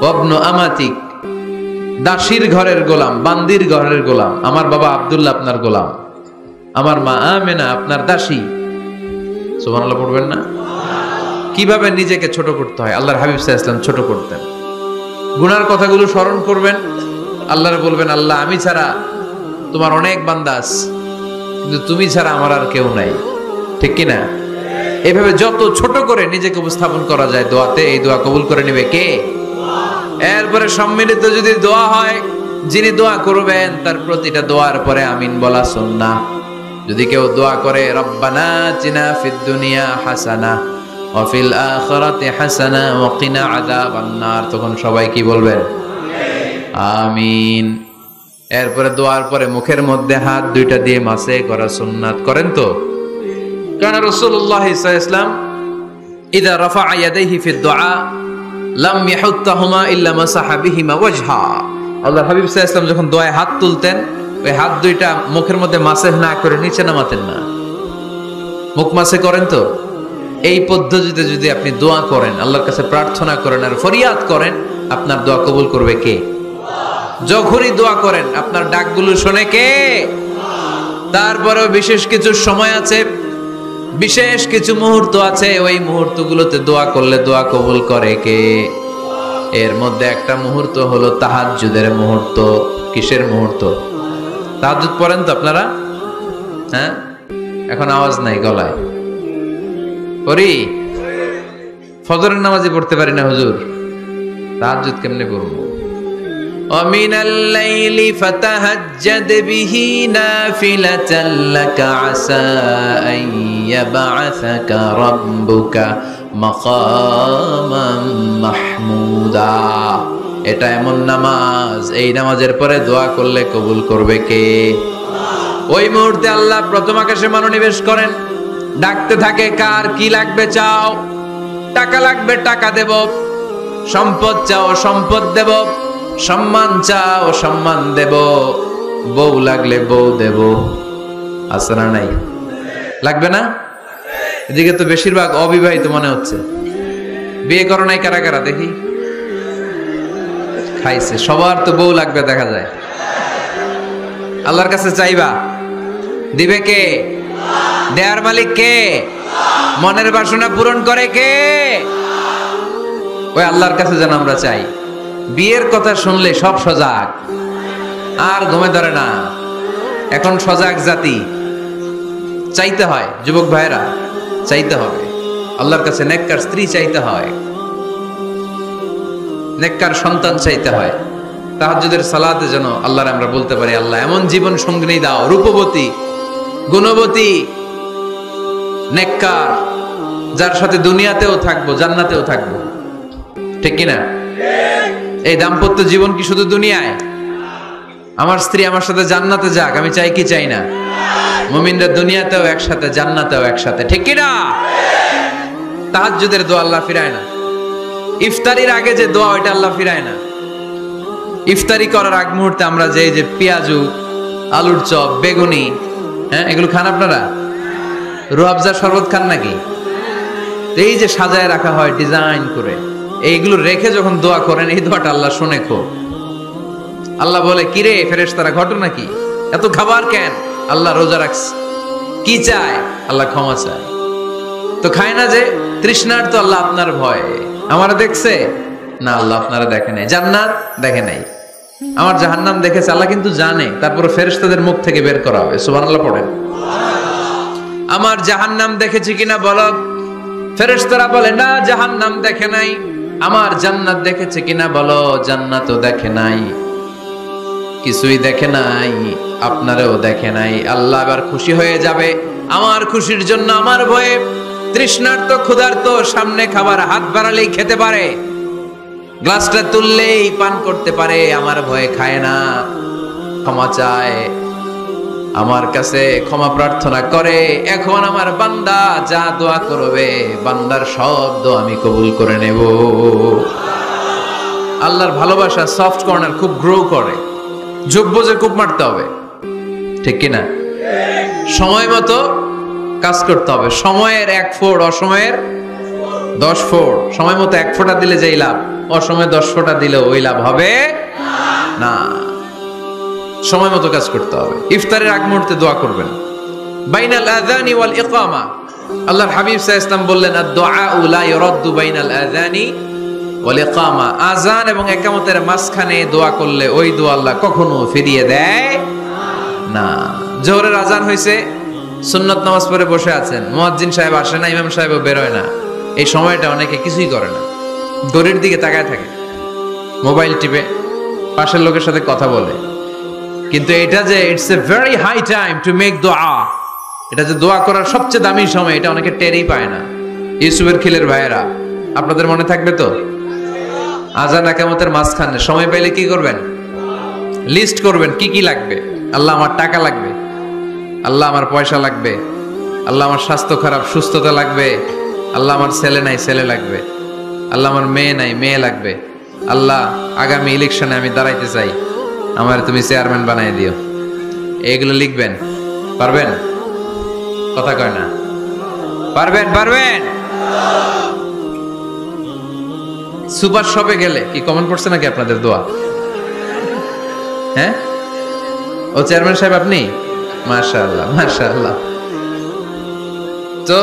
S1: ওয়াবনু আমাতিক, দাসীর ঘরের গোলাম, বান্দির ঘরের গোলাম। আমার বাবা আব্দুল্লাহ আপনার গোলাম, আমার মা আমেনা আপনার দাসী। সুবহানাল্লাহ পড়বেন না? কিভাবে নিজেকে ছোট করতে হয় আল্লাহর হাবিব সাল্লাল্লাহু আলাইহি ওয়াসাল্লাম ছোট করতেন। গুনার কথাগুলো স্মরণ করবেন, আল্লাহরে বলবেন, আল্লাহ আমি ছাড়া তোমার অনেক বান্দা আছে, কিন্তু তুমি ছাড়া আমার আর কেউ নাই, ঠিক কি না? এভাবে যত ছোট করে নিজেকে উপস্থাপন করা যায় দোয়াতে, এই দোয়া কবুল করে নেবে কে? এরপরে সম্মিলিত যদি দোয়া হয়, যিনি দোয়া করবেন তার প্রতিটা দোয়ার পরে আমিন বলা সুন্নাহ। যদি কেউ দোয়া করে রব্বানা আতিনা ফিদ দুনিয়া হাসানা ওয়া ফিল আখিরাতি হাসানা ওয়া কিনা আযাবান নার, তখন সবাই কি বলবেন? আমিন। এরপরে দোয়ার পরে মুখের মধ্যে হাত দুইটা দিয়ে মাসে করা সুন্নাত। করেন তো? কারণ রাসূলুল্লাহ সাল্লাল্লাহু আলাইহি ওয়াসাল্লাম ইযা রাফা'a ইয়াদাইহি ফিদ দুআ লাম ইয়াহুত্তাহুমা ইল্লা মাসাহা বিহিমা ওয়াজহা। আল্লাহর হাবিব সাল্লাল্লাহু আলাইহি ওয়াসাল্লাম যখন দোয়ায় হাত তুলতেন, ওই হাত দুইটা মুখের মধ্যে মাসে না করে নিচে নামাতেন না। মুখ মাসে করেন তো? এই পদ্ধতিতে যদি আপনি দোয়া করেন, আল্লাহর কাছে প্রার্থনা করেন আর ফরিয়াদ করেন, আপনার দোয়া কবুল করবে কে? যখনই দোয়া করেন আপনার ডাকগুলো শোনে কে? তারপরেও বিশেষ কিছু সময় আছে, বিশেষ কিছু মুহূর্ত আছে, ওই মুহূর্তগুলোতে দোয়া করলে দোয়া কবুল করে কে? এর মধ্যে একটা মুহূর্ত হলো তাহাজ্জুদের মুহূর্ত। কিসের মুহূর্ত? তাহাজ্জুদ পড়েন তো আপনারা? হ্যাঁ, এখন আওয়াজ নাই গলায়। পড়ি? ফজরের নামাজে পড়তে পারি না হুজুর, তাহাজ্জুদ কেমনে পড়বো? ومن الليل فتهجد به نافلة لك عسى أن يبعثك ربك مقاما محمودا। এটা এমন নামাজ, এই নামাজের পরে দোয়া করলে কবুল করবে কে? ওই মুহূর্তে আল্লাহ প্রথম আকাশে মনোনিবেশ করেন, ডাকতে থাকে, কার কি লাগবে চাও? টাকা লাগবে টাকা দেব, সম্পদ চাও সম্পদ দেব, সম্মান চাও সম্মান দেব, বউ লাগলে বউ দেব। আছে না নাই? লাগবে না? এদিকে তো বেশিরভাগ অবিবাহিত মনে হচ্ছে। বিয়ে করো নাই কারা কারা দেখি? খাইছে। সবার তো বউ লাগবে দেখা যায়। আল্লাহর কাছে চাইবা, দিবে কে? দেয়ার মালিক কে? মনের বাসনা পূরণ করে কে? ওই আল্লাহর কাছে যেন আমরা চাই। বিয়ের কথা শুনলে সব সজাগ, আর ঘুমে ধরে না। এখন সজাগ জাতি, চাইতে হয়। যুবক ভাইরা চাইতে হবে আল্লাহর কাছে, নেককার স্ত্রী চাইতে হয়, নেককার সন্তান চাইতে হয়। তাহাজ্জুদের সালাতে যেন আল্লাহর আমরা বলতে পারি, আল্লাহ এমন জীবন সঙ্গিনী দাও, রূপবতী, গুণবতী, নেককার, যার সাথে দুনিয়াতেও থাকবো জান্নাতেও থাকবো। ঠিক কিনা? এই দাম্পত্য জীবন কি শুধু দুনিয়ায়? আমার স্ত্রী আমার সাথে জান্নাতে যাক, আমি চাই কি চাই না? মুমিনরা দুনিয়াতেও একসাথে জান্নাতেও একসাথে, ঠিক কিনা? তাহাজ্জুদের দোয়া আল্লাহ ফিরায় না। ইফতারির আগে যে দোয়া, ওইটা আল্লাহ ফিরায় না। ইফতারি করার আগ মুহূর্তে আমরা যে পেঁয়াজু, আলুর চপ, বেগুনি, হ্যাঁ এগুলো খান আপনারা? রুয়াবজার শরবত খান নাকি? এই যে সাজায় রাখা হয় ডিজাইন করে, এইগুলো রেখে যখন দোয়া করেন, এই দোয়াটা আল্লাহ শুনে খুব। আল্লাহ বলে, কিরে ফেরেশতারা, ঘটনা কি? এত খাবার কেন? আল্লাহ রোজা রাখছে। কি চায়? আল্লাহ ক্ষমা চায়। তো খায় না যে তৃষ্ণার, তো আল্লাহ আপনার ভয়। আমারা দেখছে না? আল্লাহ আপনারা দেখে নাই। জান্নাত দেখে নাই, আমার জাহান্নাম দেখেছে আল্লাহ কিন্তু জানে। তারপরে ফেরেশতাদের মুখ থেকে বের করা হবে। সুবহানাল্লাহ পড়েন। আমার জাহান্নাম দেখেছি কিনা বলো? ফেরেশতারা বলে না, জাহান্নাম দেখে নাই। আমার জান্নাত দেখেছে কিনা বলো? জান্নাতও দেখে নাই, কিছুই দেখে নাই, আপনারও দেখে নাই। আল্লাহ এবার খুশি হয়ে যাবে। আমার খুশির জন্য আমার ভয়ে তৃষ্ণার্ত ক্ষুধার্ত সামনে খাবার হাত বাড়ালেই খেতে পারে, গ্লাসটা তুললেই পান করতে পারে, আমার ভয়ে খায় না, ক্ষমা চায়, আমার কাছে ক্ষমা প্রার্থনা করে। এখন আমার বান্দা যা দোয়া করবে, বান্দার সব দোয়া আমি কবুল করে নেব। আল্লাহর ভালোবাসা সফট কর্নার খুব গ্রো করে, যোগ বোঝে খুব মারতে হবে, ঠিক কিনা? সময় মতো কাজ করতে হবে। সময়ের 1 ফোঁট, অসময়ের 10 ফোঁট। সময় মতো 1 ফোঁটা দিলে যেই লাভ, অসময়ে 10 ফোঁটা দিলে ওই লাভ হবে না। সময় মতো কাজ করতে হবে। ইফতারের আগ মুহূর্তে দোয়া করবেন। বাইনাল আযানি ওয়াল ইকামা, আল্লাহর হাবিব সাল্লাল্লাহু আলাইহি ওয়াসাল্লাম বললেন, আদ-দুআউ লা ইউরাদ্দু বাইনাল আযানি ওয়াল ইকামা। আযান এবং ইকামতের মাঝখানে দোয়া করলে ওই দোয়া আল্লাহ কখনো ফিরিয়ে দেয় না। জোহরের আযান হইছে, সুন্নাত নামাজ পড়ে বসে আছেন, মুয়াজ্জিন সাহেব আসে না, ইমাম সাহেবও বের হয় না, এই সময়টা অনেকে কিছুই করে না, ঘড়ির দিকে তাকায় থাকে, মোবাইল টিপে, পাশের লোকের সাথে কথা বলে। কিন্তু এটা যে it's a very high time to make দোয়া, এটা যে দোয়া করার সবচেয়ে দামি সময়, এটা অনেকে টেরই পায় না। ইউসুফের খিলের ভাইয়েরা, আপনাদের মনে থাকবে তো? আযান ইকামতের মাঝখানে সময় পেলে কি করবেন? লিস্ট করবেন কি কি লাগবে। আল্লাহ আমার টাকা লাগবে, আল্লাহ আমার পয়সা লাগবে, আল্লাহ আমার স্বাস্থ্য খারাপ সুস্থতা লাগবে, আল্লাহ আমার ছেলে নাই ছেলে লাগবে, আল্লাহ আমার মেয়ে নাই মেয়ে লাগবে, আল্লাহ আগামী ইলেকশনে আমি দাঁড়াইতে চাই, আমার তুমি চেয়ারম্যান বানাই দিও। এগুলো লিখবেন। পারবেন? কথা কয় না। পারবেন? পারবেন? সুপার শপে গেলে কি কমন পড়ছে নাকি আপনাদের দোয়া? হ্যাঁ, ও চেয়ারম্যান সাহেব আপনি? মাশাআল্লাহ মাশাআল্লাহ। তো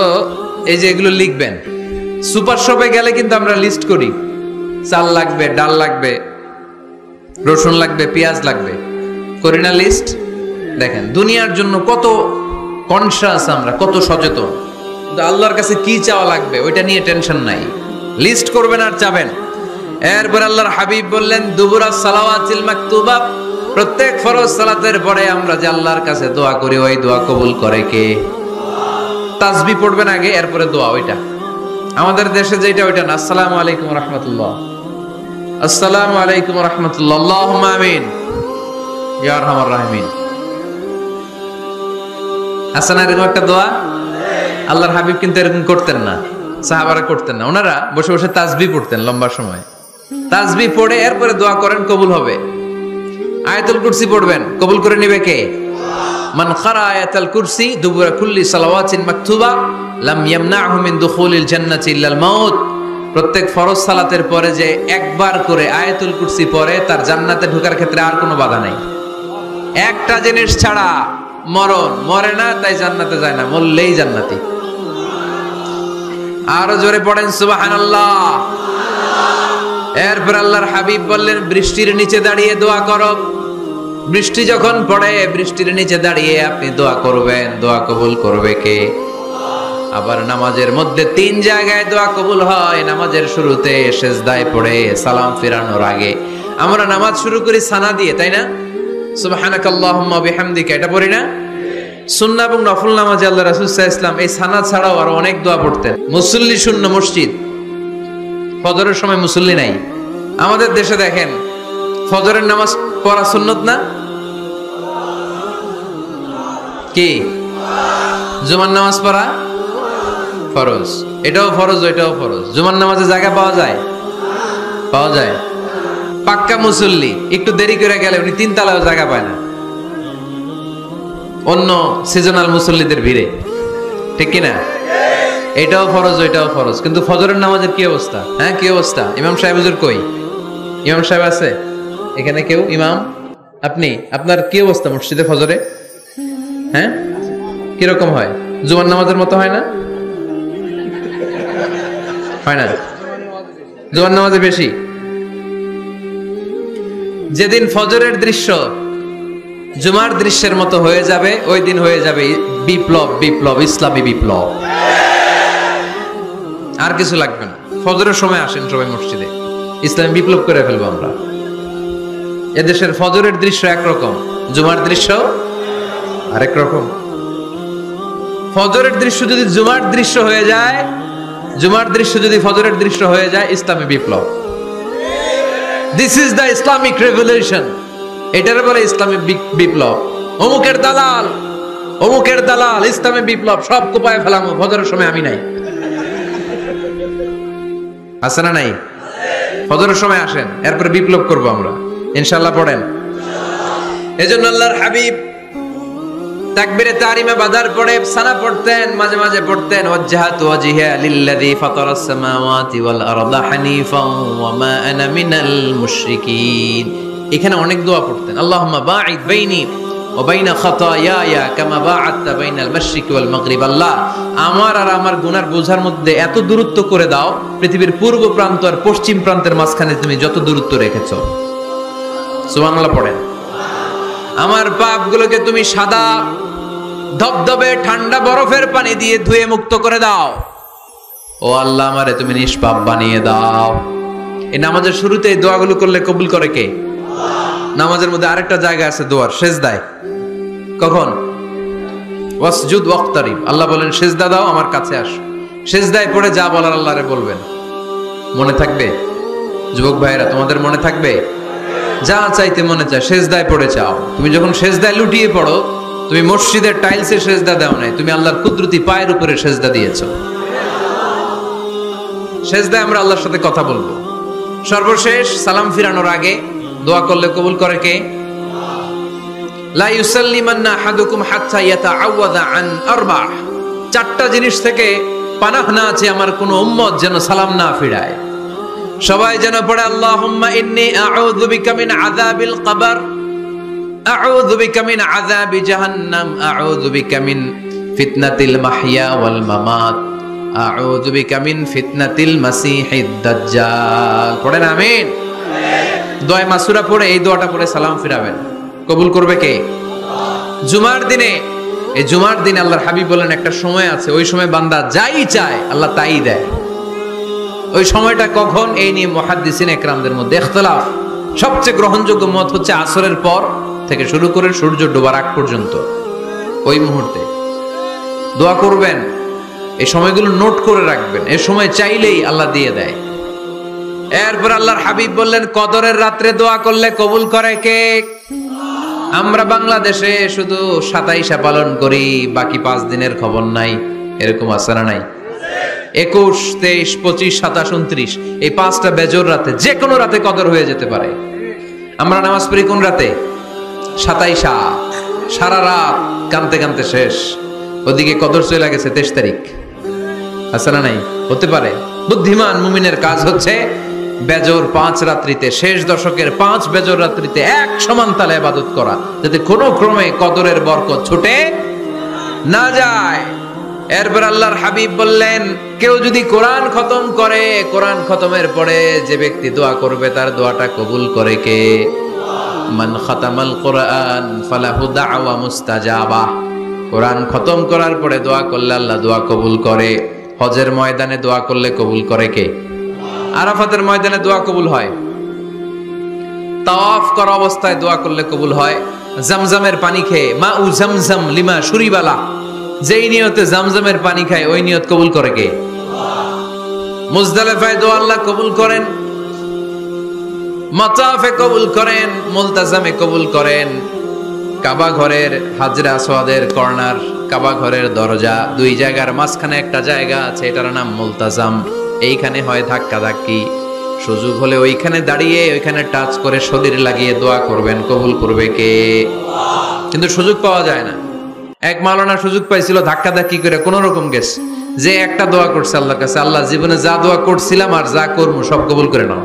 S1: এই যে এগুলো লিখবেন। সুপার শপে গেলে কিন্তু আমরা লিস্ট করি, চাল লাগবে, ডাল লাগবে, রসুন লাগবে, পেঁয়াজ লাগবে, করি না লিস্ট? দেখেন দুনিয়ার জন্য কত কনশাস আমরা, কত সচেতন। কিন্তু আল্লাহর কাছে কি চাওয়া লাগবে ওইটা নিয়ে টেনশন নাই, লিস্ট করবেন আর চাবেন। এরপর আল্লাহর হাবিব বললেন, দুবুরাস সালাওয়াতিল মাকতুবা, প্রত্যেক ফরজ সালাতের পরে আমরা যে আল্লাহর কাছে দোয়া করি, ওই দোয়া কবুল করে কে? তাসবিহ পড়বেন আগে, এরপরে দোয়া। ওইটা আমাদের দেশে যেটা ওইটা না। আসসালামু আলাইকুম রাহমাতুল্লাহ, আসসালামু আলাইকুম রাহমাতুল্লাহ, আল্লাহুম্মা আমিন ইয়া আরহামার রাহিমিন। হাসান এরকম একটা দোয়া আল্লাহর হাবিব কিন্তু এরকম করতেন না, সাহাবারা করতেন না। ওনারা বসে বসে তাসবিহ পড়তেন লম্বা সময়। তাসবিহ পড়ে এরপরে দোয়া করেন, কবুল হবে। আয়াতুল কুরসি পড়বেন, কবুল করে নেবে কে? মান ক্বারা আয়াতুল কুরসি দুবুরা কুল্লি সালাওয়াতিন মাকতুবা লাম ইয়ামনাহু মিন দুখুলিল জান্নাতি ইল্লাল মাউত। প্রত্যেক ফরজ সালাতের পরে যে একবার করে আয়াতুল কুরসি পড়ে, তার জান্নাতে ঢোকার ক্ষেত্রে আর কোনো বাধা নাই। একটা জিনিস ছাড়া, মরণ, মরে না তাই জান্নাতে যায় না, মরলেই জান্নাতি। আরো জোরে পড়েন সুবহানাল্লাহ। এরপর আল্লাহর হাবিব বললেন, বৃষ্টির নিচে দাঁড়িয়ে দোয়া করো। বৃষ্টি যখন পড়ে, বৃষ্টির নিচে দাঁড়িয়ে আপনি দোয়া করবেন, দোয়া কবুল করবে কে? আবার নামাজের মধ্যে 3 জায়গায় দোয়া কবুল হয়। নামাজের শুরুতে, সেজদায় পড়ে, সালাম ফিরানোর আগে। আমরা নামাজ শুরু করি সানা দিয়ে, তাই না? সুবহানাকাল্লাহুম্মা বিহামদিকা, এটা পড়ি না? সুন্নাহ এবং নফল নামাজে আল্লাহ রাসূল সাল্লাল্লাহু আলাইহি ওয়াসাল্লাম এই সানা ছাড়াও আরো অনেক দোয়া পড়তেন। মুসল্লি শূন্য মসজিদ, ফজরের সময় মুসল্লি নাই। আমাদের দেশে দেখেন, ফজরের নামাজ পড়া সুন্নত না? কি? জুমার নামাজ পড়া ফরজ। এটাও ফরজ, ওইটাও ফরজ। জুমার নামাজে জায়গা পাওয়া যায়? পাওয়া যায়। পাক্কা মুসল্লি একটু দেরি করে গেলে উনি 3 তলায়ও জায়গা পায় না, অন্য সিজনাল মুসল্লিদের ভিড়ে, ঠিক কিনা? এটাও ফরজ, ওইটাও ফরজ। কিন্তু ফজরের নামাজের কি অবস্থা? হ্যাঁ, কি অবস্থা? ইমাম সাহেব হুজুর কই? ইমাম সাহেব আছে এখানে কেউ? ইমাম আপনি, আপনার কি অবস্থা মসজিদে ফজরে? হ্যাঁ, কিরকম হয়? জুমার নামাজের মতো হয় না? হয় না? জুমার নামাজে বেশি। যেদিন ফজরের দৃশ্য জুমার দৃশ্যের মতো হয়ে যাবে, ওই দিন হয়ে যাবে বিপ্লব, বিপ্লব, ইসলামী বিপ্লব। আর কিছু লাগবে না। ফজরের সময় আসেন সবাই মসজিদে, ইসলাম বিপ্লব করে ফেলবো আমরা। এদেশের ফজরের দৃশ্য একরকম, জুমার দৃশ্য আরেক রকম। ফজরের দৃশ্য যদি জুমার দৃশ্য হয়ে যায়, জুমার দৃশ্য যদি ফজরের দৃশ্য হয়ে যায়, ইসলামী বিপ্লব। This is the Islamic revolution. এটার বলে ইসলামী বিপ্লব। অমুকের দালাল, অমুকের দালাল, ইসলামী বিপ্লব সব কোপায় ফেলামো, ফজরের সময় আমি নাই। আছে না নাই? ফজরের সময় আসেন, এরপরে বিপ্লব করবো আমরা ইনশাআল্লাহ। পড়েন। এজন্য আল্লাহর হাবিব তাকবীরে তাহরিমা বাঁধার পরে সানা পড়তেন, মাঝে মাঝে পড়তেন ওয়াজহাতু ওয়াজহিয়া লিল্লাযী ফাতারাস সামাওয়াতি ওয়াল আরদা হানিফান ওয়া মা আনা মিনাল মুশরিকিন। এখানে অনেক দোয়া পড়তেন। আল্লাহুম্মা বাঈদ বাইনি ওয়া বাইনা খাতায়ায়া কামা বাআদতা বাইনাল মাশরিকি ওয়াল মাগরিব। আল্লাহ, আমার আর আমার গুনার বোঝার মধ্যে এত দূরত্ব করে দাও, পৃথিবীর পূর্ব প্রান্ত আর পশ্চিম প্রান্তের মাঝখানে তুমি যত দূরত্ব রেখেছো। সুবহানাল্লাহ পড়েন। আমার পাপগুলোকে তুমি সাদা ধবধবে ঠান্ডা বরফের পানি দিয়ে ধুয়ে মুক্ত করে দাও। ও আল্লাহ, আমারে তুমি নিষ্পাপ বানিয়ে দাও। এই নামাজের শুরুতে এই দোয়াগুলো করলে কবুল করে কে? নামাজের মধ্যে আরেকটা জায়গা আছে দোয়ার, সেজদায়। কখন? ওয়াসজুদ ওয়াক্তারিব। আল্লাহ বলেন সেজদা দাও, আমার কাছে আসো। সেজদায় পড়ে যা বলার আল্লাহরে বলবেন। মনে থাকবে? যুবক ভাইরা, তোমাদের মনে থাকবে? যা চাইতে মনে চায় সেজদায় পড়ে চাও। তুমি যখন সেজদায় লুটিয়ে পড়ো, তুমি মসজিদের টাইলসে সেজদা দাও নাই, তুমি আল্লাহর কুদরতি পায়ের উপরে সেজদা দিয়েছো। সেজদায় আমরা আল্লাহর সাথে কথা বলবো। সর্বশেষ সালাম ফিরানোর আগে দোয়া করলে কবুল করে কে? লা ইউসাল্লিমান্না আহাদুকুম হাত্তা ইয়াতাআওয়াযা আন আরবা। চারটা জিনিস থেকে পানাহ না আছে আমার কোন উম্মত যেন সালাম না ফিরায়। সবাই যেন পড়ে আল্লাহুম্মা ইন্নী আউযু বিকা মিন আযাবিল কবর, আউযু বিকা মিন আযাবি জাহান্নাম, আউযু বিকা মিন ফিতনাতিল মাহইয়া ওয়াল মামাত, আউযু বিকা মিন ফিতনাতিল মাসিহিদ দাজ্জাল। পড়েন আমিন। দোয়া মাসুরা পড়ে এই দোয়াটা পড়ে সালাম ফিরাবেন। কবুল করবে কে? জুমার দিনে। এই জুমার দিনে আল্লাহর হাবিব বলেন একটা সময় আছে, ওই সময় বান্দা যাই চায় আল্লাহ তাই দেয়। ওই সময়টা কখন? এই নিয়ে মুহাদ্দিসিন একরামদের মধ্যে ইখতিলাফ। সবচেয়ে গ্রহণযোগ্য মত হচ্ছে আসরের পর থেকে শুরু করে সূর্য ডোবার আগ পর্যন্ত, ওই মুহূর্তে দোয়া করবেন। এই সময়গুলো নোট করে রাখবেন, এই সময় চাইলেই আল্লাহ দিয়ে দেয়। এরপর আল্লাহর হাবিব বললেন কদরের রাত্রে দোয়া করলে কবুল করে কে? আমরা বাংলাদেশে শুধু 27 পালন করি, বাকি 5 দিনের খবর নাই। এরকম আছে না নাই? 21, 23, 25, 27, 29 এই 5টা বেজোর রাতে, যে কোনো রাতে কদর হয়ে যেতে পারে। আমরা নামাজ পড়ি কোন রাতে? 27। সারা রাত কানতে কানতে শেষ, ওদিকে কদর চলে গেছে 23 তারিখ। আছে না নাই? হতে পারে। বুদ্ধিমান মুমিনের কাজ হচ্ছে বেজোর 5 রাত্রিতে, শেষ দশকের 5 বেজোর রাত্রিতে এক সমান তালে ইবাদত করা, যাতে কোনো ক্রমে কদরের বরকত ছুটে না যায়। এরপর আল্লাহর হাবিব বললেন কেউ যদি কোরআন খতম করে, কোরআন খতমের পরে যে ব্যক্তি দোয়া করবে তার দোয়াটা কবুল করে কে? মান খাতামাল কোরআন ফালাহু দাওয়া মুস্তাজাবা। কোরআন খতম করার পরে দোয়া করলে আল্লাহ দোয়া কবুল করে। হজের ময়দানে দোয়া করলে কবুল করে কে? আরাফাতের ময়দানে দোয়া কবুল হয়। তাওয়াফ করা অবস্থায় দোয়া করলে কবুল হয়। জামজামের পানি খেয়ে, মা উ জামজাম লিমা শুরিবালা, যেই নিয়তে জামজামের পানি খায় ওই নিয়ত কবুল করে কে? মুজদালিফায় দোয়া আল্লাহ কবুল করেন, মাতাফে কবুল করেন, মুলতাজামে কবুল করেন। কাবা ঘরের হাজরে আসওয়াদের কর্নার, কাবা ঘরের দরজা, 2 জায়গার মাঝখানে একটা জায়গা আছে, এটার নাম মুলতাজাম। এইখানে হয় ধাক্কা ধাক্কি, সুযোগ হলে ওইখানে দাঁড়িয়ে ওইখানে টাচ করে শরীর লাগিয়ে দোয়া করবেন, কবুল করবে কে? কিন্তু সুযোগ পাওয়া যায় না। এক মাওলানা সুযোগ পাইছিল, ধাক্কা ধাক্কি করে কোন রকম গেছে, যে একটা দোয়া করছে আল্লাহর কাছে, আল্লাহ জীবনে যা দোয়া করছিলাম আর যা করবো সব কবুল করে নাও।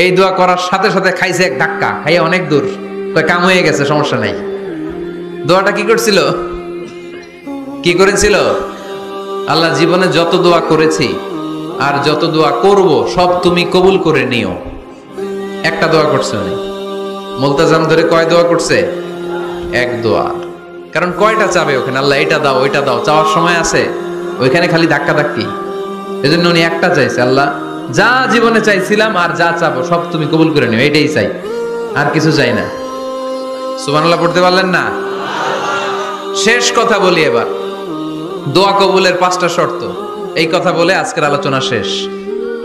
S1: এই দোয়া করার সাথে সাথে খাইছে এক ধাক্কা, খাইয়ে অনেক দূর, কাম হয়ে গেছে, সমস্যা নাই। দোয়াটা কি করছিল? কি করেছিল? আল্লাহ জীবনে যত দোয়া করেছি আর যত দোয়া করব সব তুমি কবুল করে নিও। একটা দোয়া করছে উনি, মুলতাজাম ধরে কয় দোয়া করছে? এক দোয়া। কারণ কয়টা চাবে ওখানে? আল্লাহ এটা দাও ওইটা দাও, চাওয়ার সময় আছে? ওইখানে খালি ধাক্কা ধাক্কি। এজন্য উনি একটা চাইছে, আল্লাহ যা জীবনে চাইছিলাম আর যা চাবো সব তুমি কবুল করে নিও, এটাই চাই, আর কিছু চাই না। সুবহানাল্লাহ পড়তে পারলেন না? শেষ কথা বলি এবার, দোয়া কবুলের 5টা শর্ত। এই কথা বলে আজকের আলোচনা শেষ।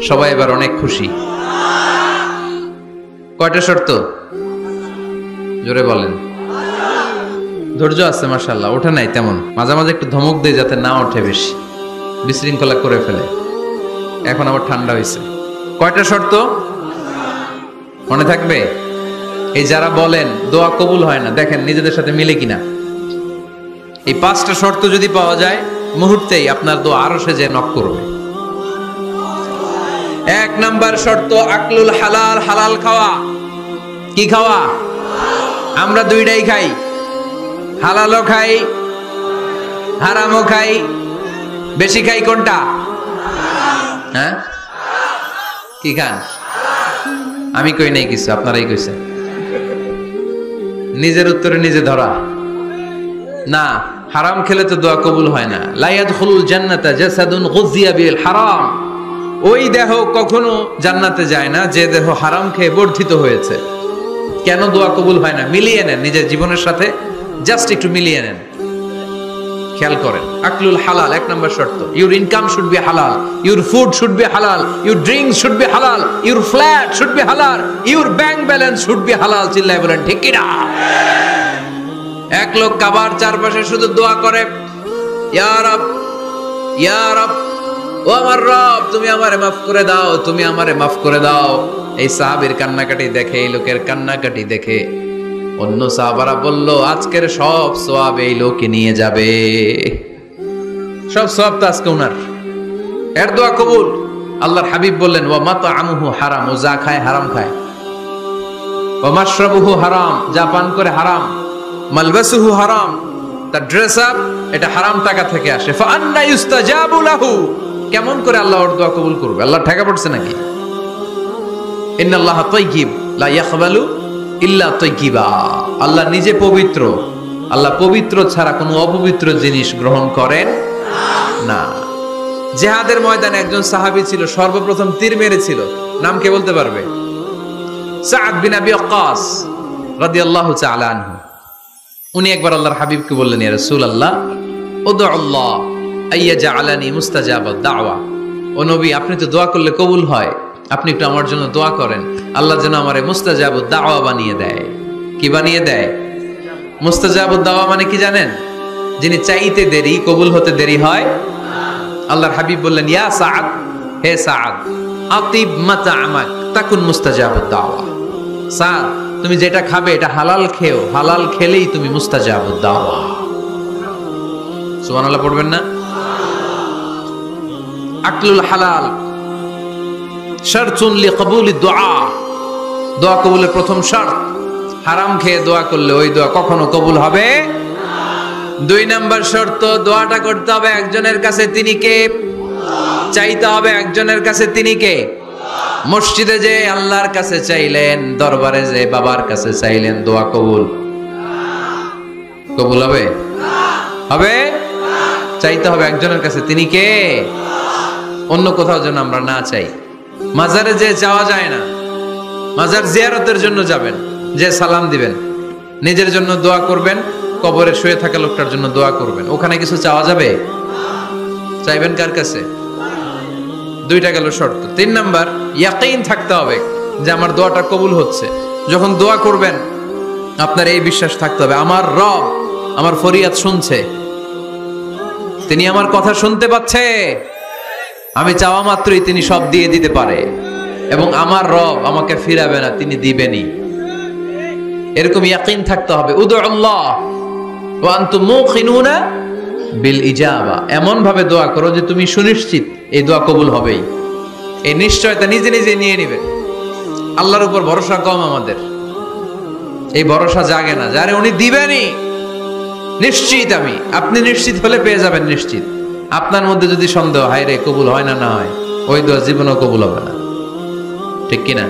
S1: সবাই এবার অনেক খুশি। কয়টা শর্ত জোরে বলেন? ধৈর্য আছে মাশাআল্লাহ, ওঠে নাই তেমন, মাঝে মাঝে একটু ধমক দেয় যাতে না ওঠে, বেশি বিশৃঙ্খলা করে ফেলে। এখন আবার ঠান্ডা হয়েছে। কয়টা শর্ত মনে থাকবে? এই যারা বলেন দোয়া কবুল হয় না, দেখেন নিজেদের সাথে মিলে কিনা। এই 5টা শর্ত যদি পাওয়া যায়, মুহূর্তেই আপনার দোয়া আরশে যে নক করবে। 1 নাম্বার শর্ত আকলুল হালাল, হালাল খাওয়া। কি খাওয়া? আমরা দুইটাই খাই, হালালও খাই হারামও খাই। বেশি খাই কোনটা? হ্যাঁ, কি খান? আমি কই নাই কিছু, আপনারাই কইছেন। নিজের উত্তরে নিজে ধরা না। হারাম খেলে তো দোয়া কবুল হয় না। লা ইয়াদখুলুল জান্নাতা জাসাদুন গুযিয়া বিল হারাম। ওই দেহ কখনো জান্নাতে যায় না যে দেহ হারাম খেয়ে বর্ধিত হয়েছে। কেন দোয়া কবুল হয় না? মিলিয়ে নেন নিজের জীবনের সাথে, জাস্ট একটু মিলিয়ে নেন, খেয়াল করেন। আকলুল হালাল 1 নাম্বার শর্ত। ইউর ইনকাম শুড বি হালাল, ইউর ফুড শুড বি হালাল, ইউর ড্রিঙ্কস শুড বি হালাল, ইউর ফ্ল্যাট শুড বি হালাল, your bank balance should be হালাল। চিল্লায় বলেন ঠিক কি না? এক লোক কাবার চারপাশে শুধু দোয়া করে, ইয়া রব, ইয়া রব, ও আমার রব, তুমি আমারে মাফ করে দাও, তুমি আমারে মাফ করে দাও। এই সাহাবীর কান্নাকাটি দেখে, এই লোকের কান্নাকাটি দেখে অন্য সাহাবারা বলল, আজকের সব সওয়াব এই লোকে নিয়ে যাবে। সব সওয়াব তো আজকে উনার। এর দোয়া কবুল। আল্লাহর হাবিব বললেন, ওয়া মাতআমুহু হারাম, ও যা খায় হারাম খায়। ওয়া মাশরাবুহু হারাম, যা পান করে হারাম। মালবাসুহু হারাম, তার ড্রেস আপ এটা হারাম টাকা থেকে আসে। ফাআন্না ইউস্তাজাবু লাহু, কেমন করে আল্লাহ ওর দোয়া কবুল করবে? আল্লাহ ঠেকা পড়ছে নাকি? ইন্নাল্লাহা তাইয়্যিব লা ইয়াকবালু ইল্লা তাইয়্যিবা। আল্লাহ নিজে পবিত্র, আল্লাহ পবিত্র ছাড়া কোনো অপবিত্র জিনিস গ্রহণ করেন না। জিহাদের ময়দানে একজন সাহাবী ছিল, সর্বপ্রথম তীর মেরেছিল। নাম কে বলতে পারবে? সাদ বিন আবি ওয়াক্কাস রাদিয়াল্লাহু তাআলা আনহু। উনি একবার আল্লাহর হাবিবকে বললেন, ইয়া রাসূলুল্লাহ, উদউল্লাহ আইয়াজআলানি মুস্তাজাবাদ দাওয়া। ও নবী, আপনি তো দোয়া করলে কবুল হয়, আপনি একটু আমার জন্য দোয়া করেন, আল্লাহ যেন আমারে মুস্তাজাবুদ দাওয়া বানিয়ে দেয়। কি বানিয়ে দেয়? মুস্তাজাবুদ দাওয়া মানে কি জানেন? যিনি চাইতে দেরি, কবুল হতে দেরি হয়। আল্লাহর হাবিব বললেন, ইয়া সাআদ, হে সাআদ, আতিব মাতআমাক তাকুন মুস্তাজাবুদ দাওয়া। সাআদ, তুমি যেটা খাবে এটা হালাল খেও, হালাল খেলেই তুমি মুস্তাজাবুদ দাওয়া। সুবহানাল্লাহ পড়বেন না? আকলুল হালাল শারতুন লিকবুলি দুআ, দোয়া কবুলের প্রথম শর্ত। হারাম খেয়ে দোয়া করলে ওই দোয়া কখনো কবুল হবে না। 2 নাম্বার শর্ত, দোয়াটা করতে হবে একজনের কাছে, তিনি কে? চাইতে হবে একজনের কাছে, তিনি কে? মসজিদে যে আল্লাহর কাছে চাইলেন, দরবারে যে বাবার কাছে চাইলেন, দোয়া কবুল কবুল হবে? হবে? চাইতে হবে একজনের কাছে, তিনি কে? অন্য কোথাও যেন আমরা না চাই। মাজারে যে যাওয়া যায় না, মাজার জিয়ারতের জন্য যাবেন, যে সালাম দিবেন, নিজের জন্য দোয়া করবেন, কবরে শুয়ে থাকা লোকটার জন্য দোয়া করবেন। ওখানে কিছু চাওয়া যাবে? চাইবেন কার কাছে? 2টা গেল শর্ত। 3 নাম্বার, ইয়াকিন থাকতে হবে যে আমার দোয়াটা কবুল হচ্ছে। যখন দোয়া করবেন আপনার এই বিশ্বাস থাকতে হবে, আমার রব আমার ফরিয়াদ শুনছে, তিনি আমার কথা শুনতে পাচ্ছে, আমি চাওয়া মাত্রই তিনি সব দিয়ে দিতে পারে, এবং আমার রব আমাকে ফিরাবে না, তিনি দিবেনই। এরকম ইয়াকিন থাকতে হবে। উদুল্লাহ ওয়া আনতুম মুকিনুনা বিল ইজাবা, এমন ভাবে দোয়া করো যে তুমি সুনিশ্চিত এই দোয়া কবুল হবেই। এই নিশ্চয়তা নিজে নিজে নিয়ে নেবেন। আল্লাহর উপর ভরসা কম আমাদের, এই ভরসা জাগে না, যারে উনি দিবেনই নিশ্চিত আমি। আপনি নিশ্চিত হলে পেয়ে যাবেন নিশ্চিত। আপনার মধ্যে যদি সন্দেহ, হায় রে কবুল হয় না, না হয়, ওই দোয়া জীবনও কবুল হবে না। ঠিক কিনা?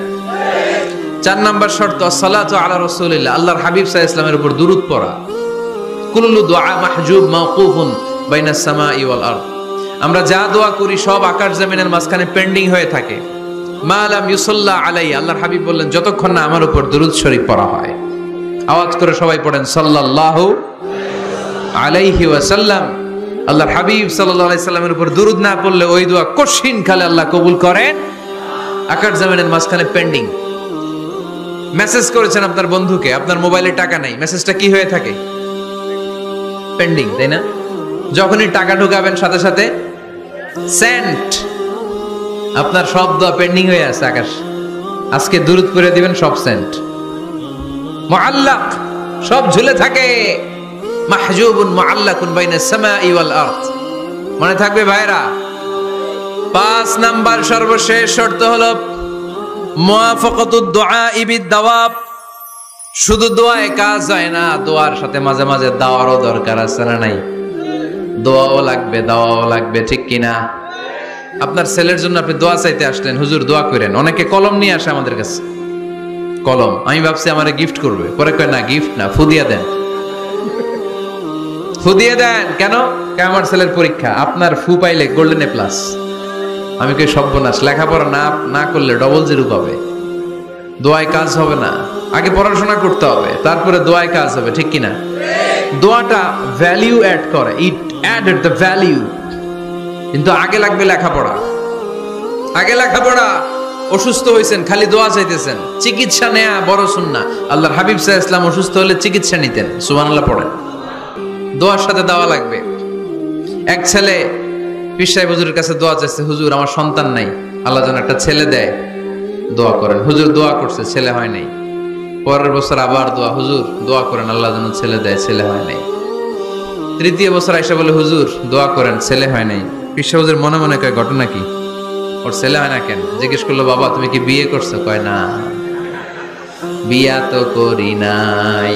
S1: 4 নাম্বার শর্ত, আসসালাতু আলা রাসূলিল্লাহ, আল্লাহর হাবিব সাল্লাল্লাহু আলাইহি ওয়াসাল্লামের উপর দুরূদ পড়া। কুল্লু দুআ মাহজুব মাওকুফুন বাইনাস সামাই ওয়াল আরদ। আমরা যা দোয়া করি সব আকাশ জমিনের মাঝখানে পেন্ডিং হয়ে থাকে। মা লাম ইউসাল্লা আলাই, আল্লাহর হাবিব বললেন যতক্ষণ না আমার উপর দুরূদ শরীফ পড়া হয়। আওয়াজ করে সবাই পড়েন সাল্লাল্লাহু আলাইহি ওয়াসাল্লাম। আল্লাহর হাবিব সাল্লাল্লাহু আলাইহি সাল্লামের উপর দুরূদ না পড়লে ওই দোয়া কঠিন কালে আল্লাহ কবুল করেন। আকাশ জমিনের মাঝখানে পেন্ডিং। মেসেজ করেছেন আপনার বন্ধুকে, আপনার মোবাইলে টাকা নাই, মেসেজটা কি হয়ে থাকে? পেন্ডিং, তাই না? যখনই টাকা ঢুকাবেন সাথে সাথে সেন্ট, আপনার সব দোয়া পেন্ডিং হয়ে আছে আকাশ। আজকে দুরূদ পড়ে দিবেন, সব সেন্ট। মুআল্লাক, সব ঝুলে থাকে। মাহজুবুন মুআল্লাকুন বাইনাস সামাই ওয়াল আরদ। মনে থাকবে ভাইরা? 5 নাম্বার সর্বশেষ শর্ত হলো মুওয়াফাকাতুদ দুআই বিদ-দাওয়াব। শুধু দোয়ায় কাজ হয় না, দোয়ার সাথে মাঝে মাঝে দাওয়ারও দরকার আছে না নাই? দোয়াও লাগবে, দাওয়াও লাগবে, ঠিক কিনা? আপনার ছেলের জন্য আপনি দোয়া চাইতে আসলেন, হুজুর দোয়া করেন। অনেকে কলম নিয়ে আসে আমাদের কাছে, কলম। আমি ভাবছি আমারে গিফট করবে, পরে কয় না, গিফট না, ফুদিয়া দেন। ফুদিয়ে দেন কেন? আমার ছেলের পরীক্ষা, আপনার ফু পাইলে গোল্ডেন এ প্লাস। আমি কই সর্বনাশ, লেখাপড়া না করলে ডবল জিরো পাবে। দোয়ায় কাজ হবে না, আগে পড়াশোনা করতে হবে, তারপরে দোয়ায় কাজ হবে, ঠিক কিনা? দোয়াটা ভ্যালিউ অ্যাড করে, ইট অ্যাডেড দ্য ভ্যালিউ। কিন্তু আগে লাগবে লেখাপড়া, আগে লেখাপড়া। অসুস্থ হয়েছেন, খালি দোয়া চাইতেছেন, চিকিৎসা নেয়া বড় সুন্নাহ। আল্লাহর হাবিব সাল্লাল্লাহু আলাইহি ওয়াসাল্লাম অসুস্থ হলে চিকিৎসা নিতেন। সুবহানাল্লাহ পড়েন। দোয়ার সাথে দেওয়া লাগবে। এক ছেলে পীর সাহেব হুজুরের কাছে দোয়া চাইছে, হুজুর আমার সন্তান নাই, আল্লাহ যেন একটা ছেলে দেয়, দোয়া করেন। হুজুর দোয়া করছে, ছেলে হয় নাই। পরের বছর আবার দোয়া, হুজুর দোয়া করেন আল্লাহ যেন ছেলে দেয়, ছেলে হয় নাই। তৃতীয় বছর আইসা বলে, হুজুর দোয়া করেন, ছেলে হয় নাই। পীর সাহেব হুজুর মনে মনে কয়, ঘটনা কি? ওর ছেলে হয় না কেন? জিজ্ঞেস করলো, বাবা তুমি কি বিয়ে করছো? কয় না, বিয়া তো করি নাই।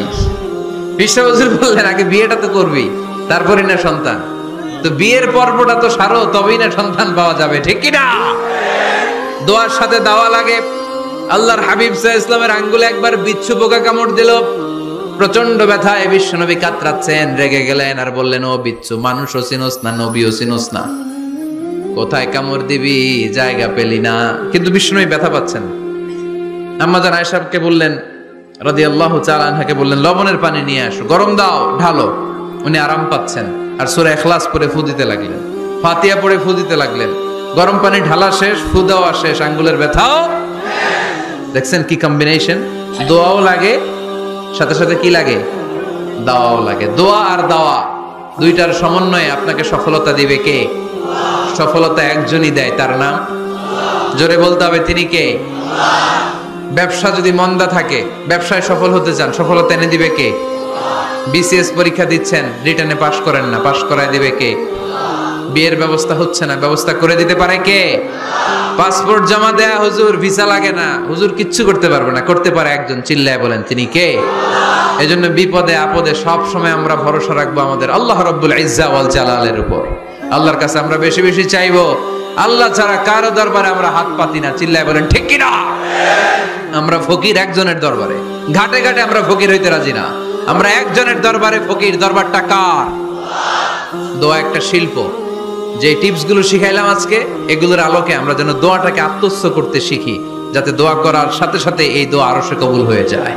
S1: পীর সাহেব হুজুর বললেন, আগে বিয়েটা তো করবি, তারপরে না সন্তান। তো বিয়ের পর্বটা তো সারো, তবেই না সন্তান পাওয়া যাবে, ঠিক কিনা? দোয়ার সাথে দেওয়া লাগে। আল্লাহর হাবিব সাল্লাল্লাহু আলাইহি ওয়াসাল্লামের আঙ্গুলে একবার বিচ্ছু পোকা কামড় দিল, প্রচন্ড ব্যথায় বিশ্বনবী কাতরাচ্ছেন, রেগে গেলেন আর বললেন, ও বিচ্ছু, মানুষও চিনোস না, নবীও চিনোস না, কোথায় কামড় দিবি, জায়গা পেলি না। কিন্তু বিশ্বনবী ব্যথা পাচ্ছেন। আম্মা জান আয়েশাকে বললেন রাদিয়াল্লাহু তাআলা আনহাকে বললেন, লবণের পানি নিয়ে আসো, গরম দাও, ঢালো। উনি আরাম পাচ্ছেন আর সূরা ইখলাস পড়ে ফু দিতে লাগলেন, ফাতিহা পড়ে ফু দিতে লাগলেন। গরম পানি ঢালা শেষ, ফু দেওয়া শেষ, আঙ্গুলের ব্যথাও। দেখছেন কি কম্বিনেশন? দোয়াও লাগে, সাথে সাথে কি লাগে? দাওয়াও লাগে। দোয়া আর দাওয়া দুইটার সমন্বয়ে আপনাকে সফলতা দিবে কে? সফলতা একজনই দেয়, তার নাম জোরে বলতে হবে, তিনি কে? ব্যবসা যদি মন্দা থাকে, ব্যবসায় সফল হতে চান, সফলতা এনে দিবে কে? বিসিএস পরীক্ষা দিচ্ছেন, রিটেনে পাশ করেন না, পাশ করায় দিবে কে? বিয়ের ব্যবস্থা হচ্ছে না, ব্যবস্থা করে দিতে পারে কে? পাসপোর্ট জমা দেয়া, হুজুর ভিসা লাগে না, হুজুর কিচ্ছু করতে পারবে না, করতে পারে একজন, চিল্লায় বলেন তিনি কে? এজন্য বিপদে আপদে সব সময় আমরা ভরসা রাখবো আমাদের আল্লাহ রাব্বুল ইজ্জা ওয়াল জালালের উপর। আল্লাহর কাছে আমরা বেশি বেশি চাইবো। আল্লাহ ছাড়া কারো দরবারে আমরা হাত পাতি না, চিল্লায় বলেন ঠিক কিনা? আমরা ফকির একজনের দরবারে, ঘাটে ঘাটে আমরা ফকির হইতে রাজি না, আমরা একজনের দরবারে ফকির। দরবারটা কার? দোয়া একটা শিল্প। যে টিপস গুলো শিখাইলাম আজকে, এগুলোর আলোকে আমরা যেন দোয়াটাকে আত্মস্থ করতে শিখি, যাতে দোয়া করার সাথে সাথে এই দোয়া আরো সে কবুল হয়ে যায়।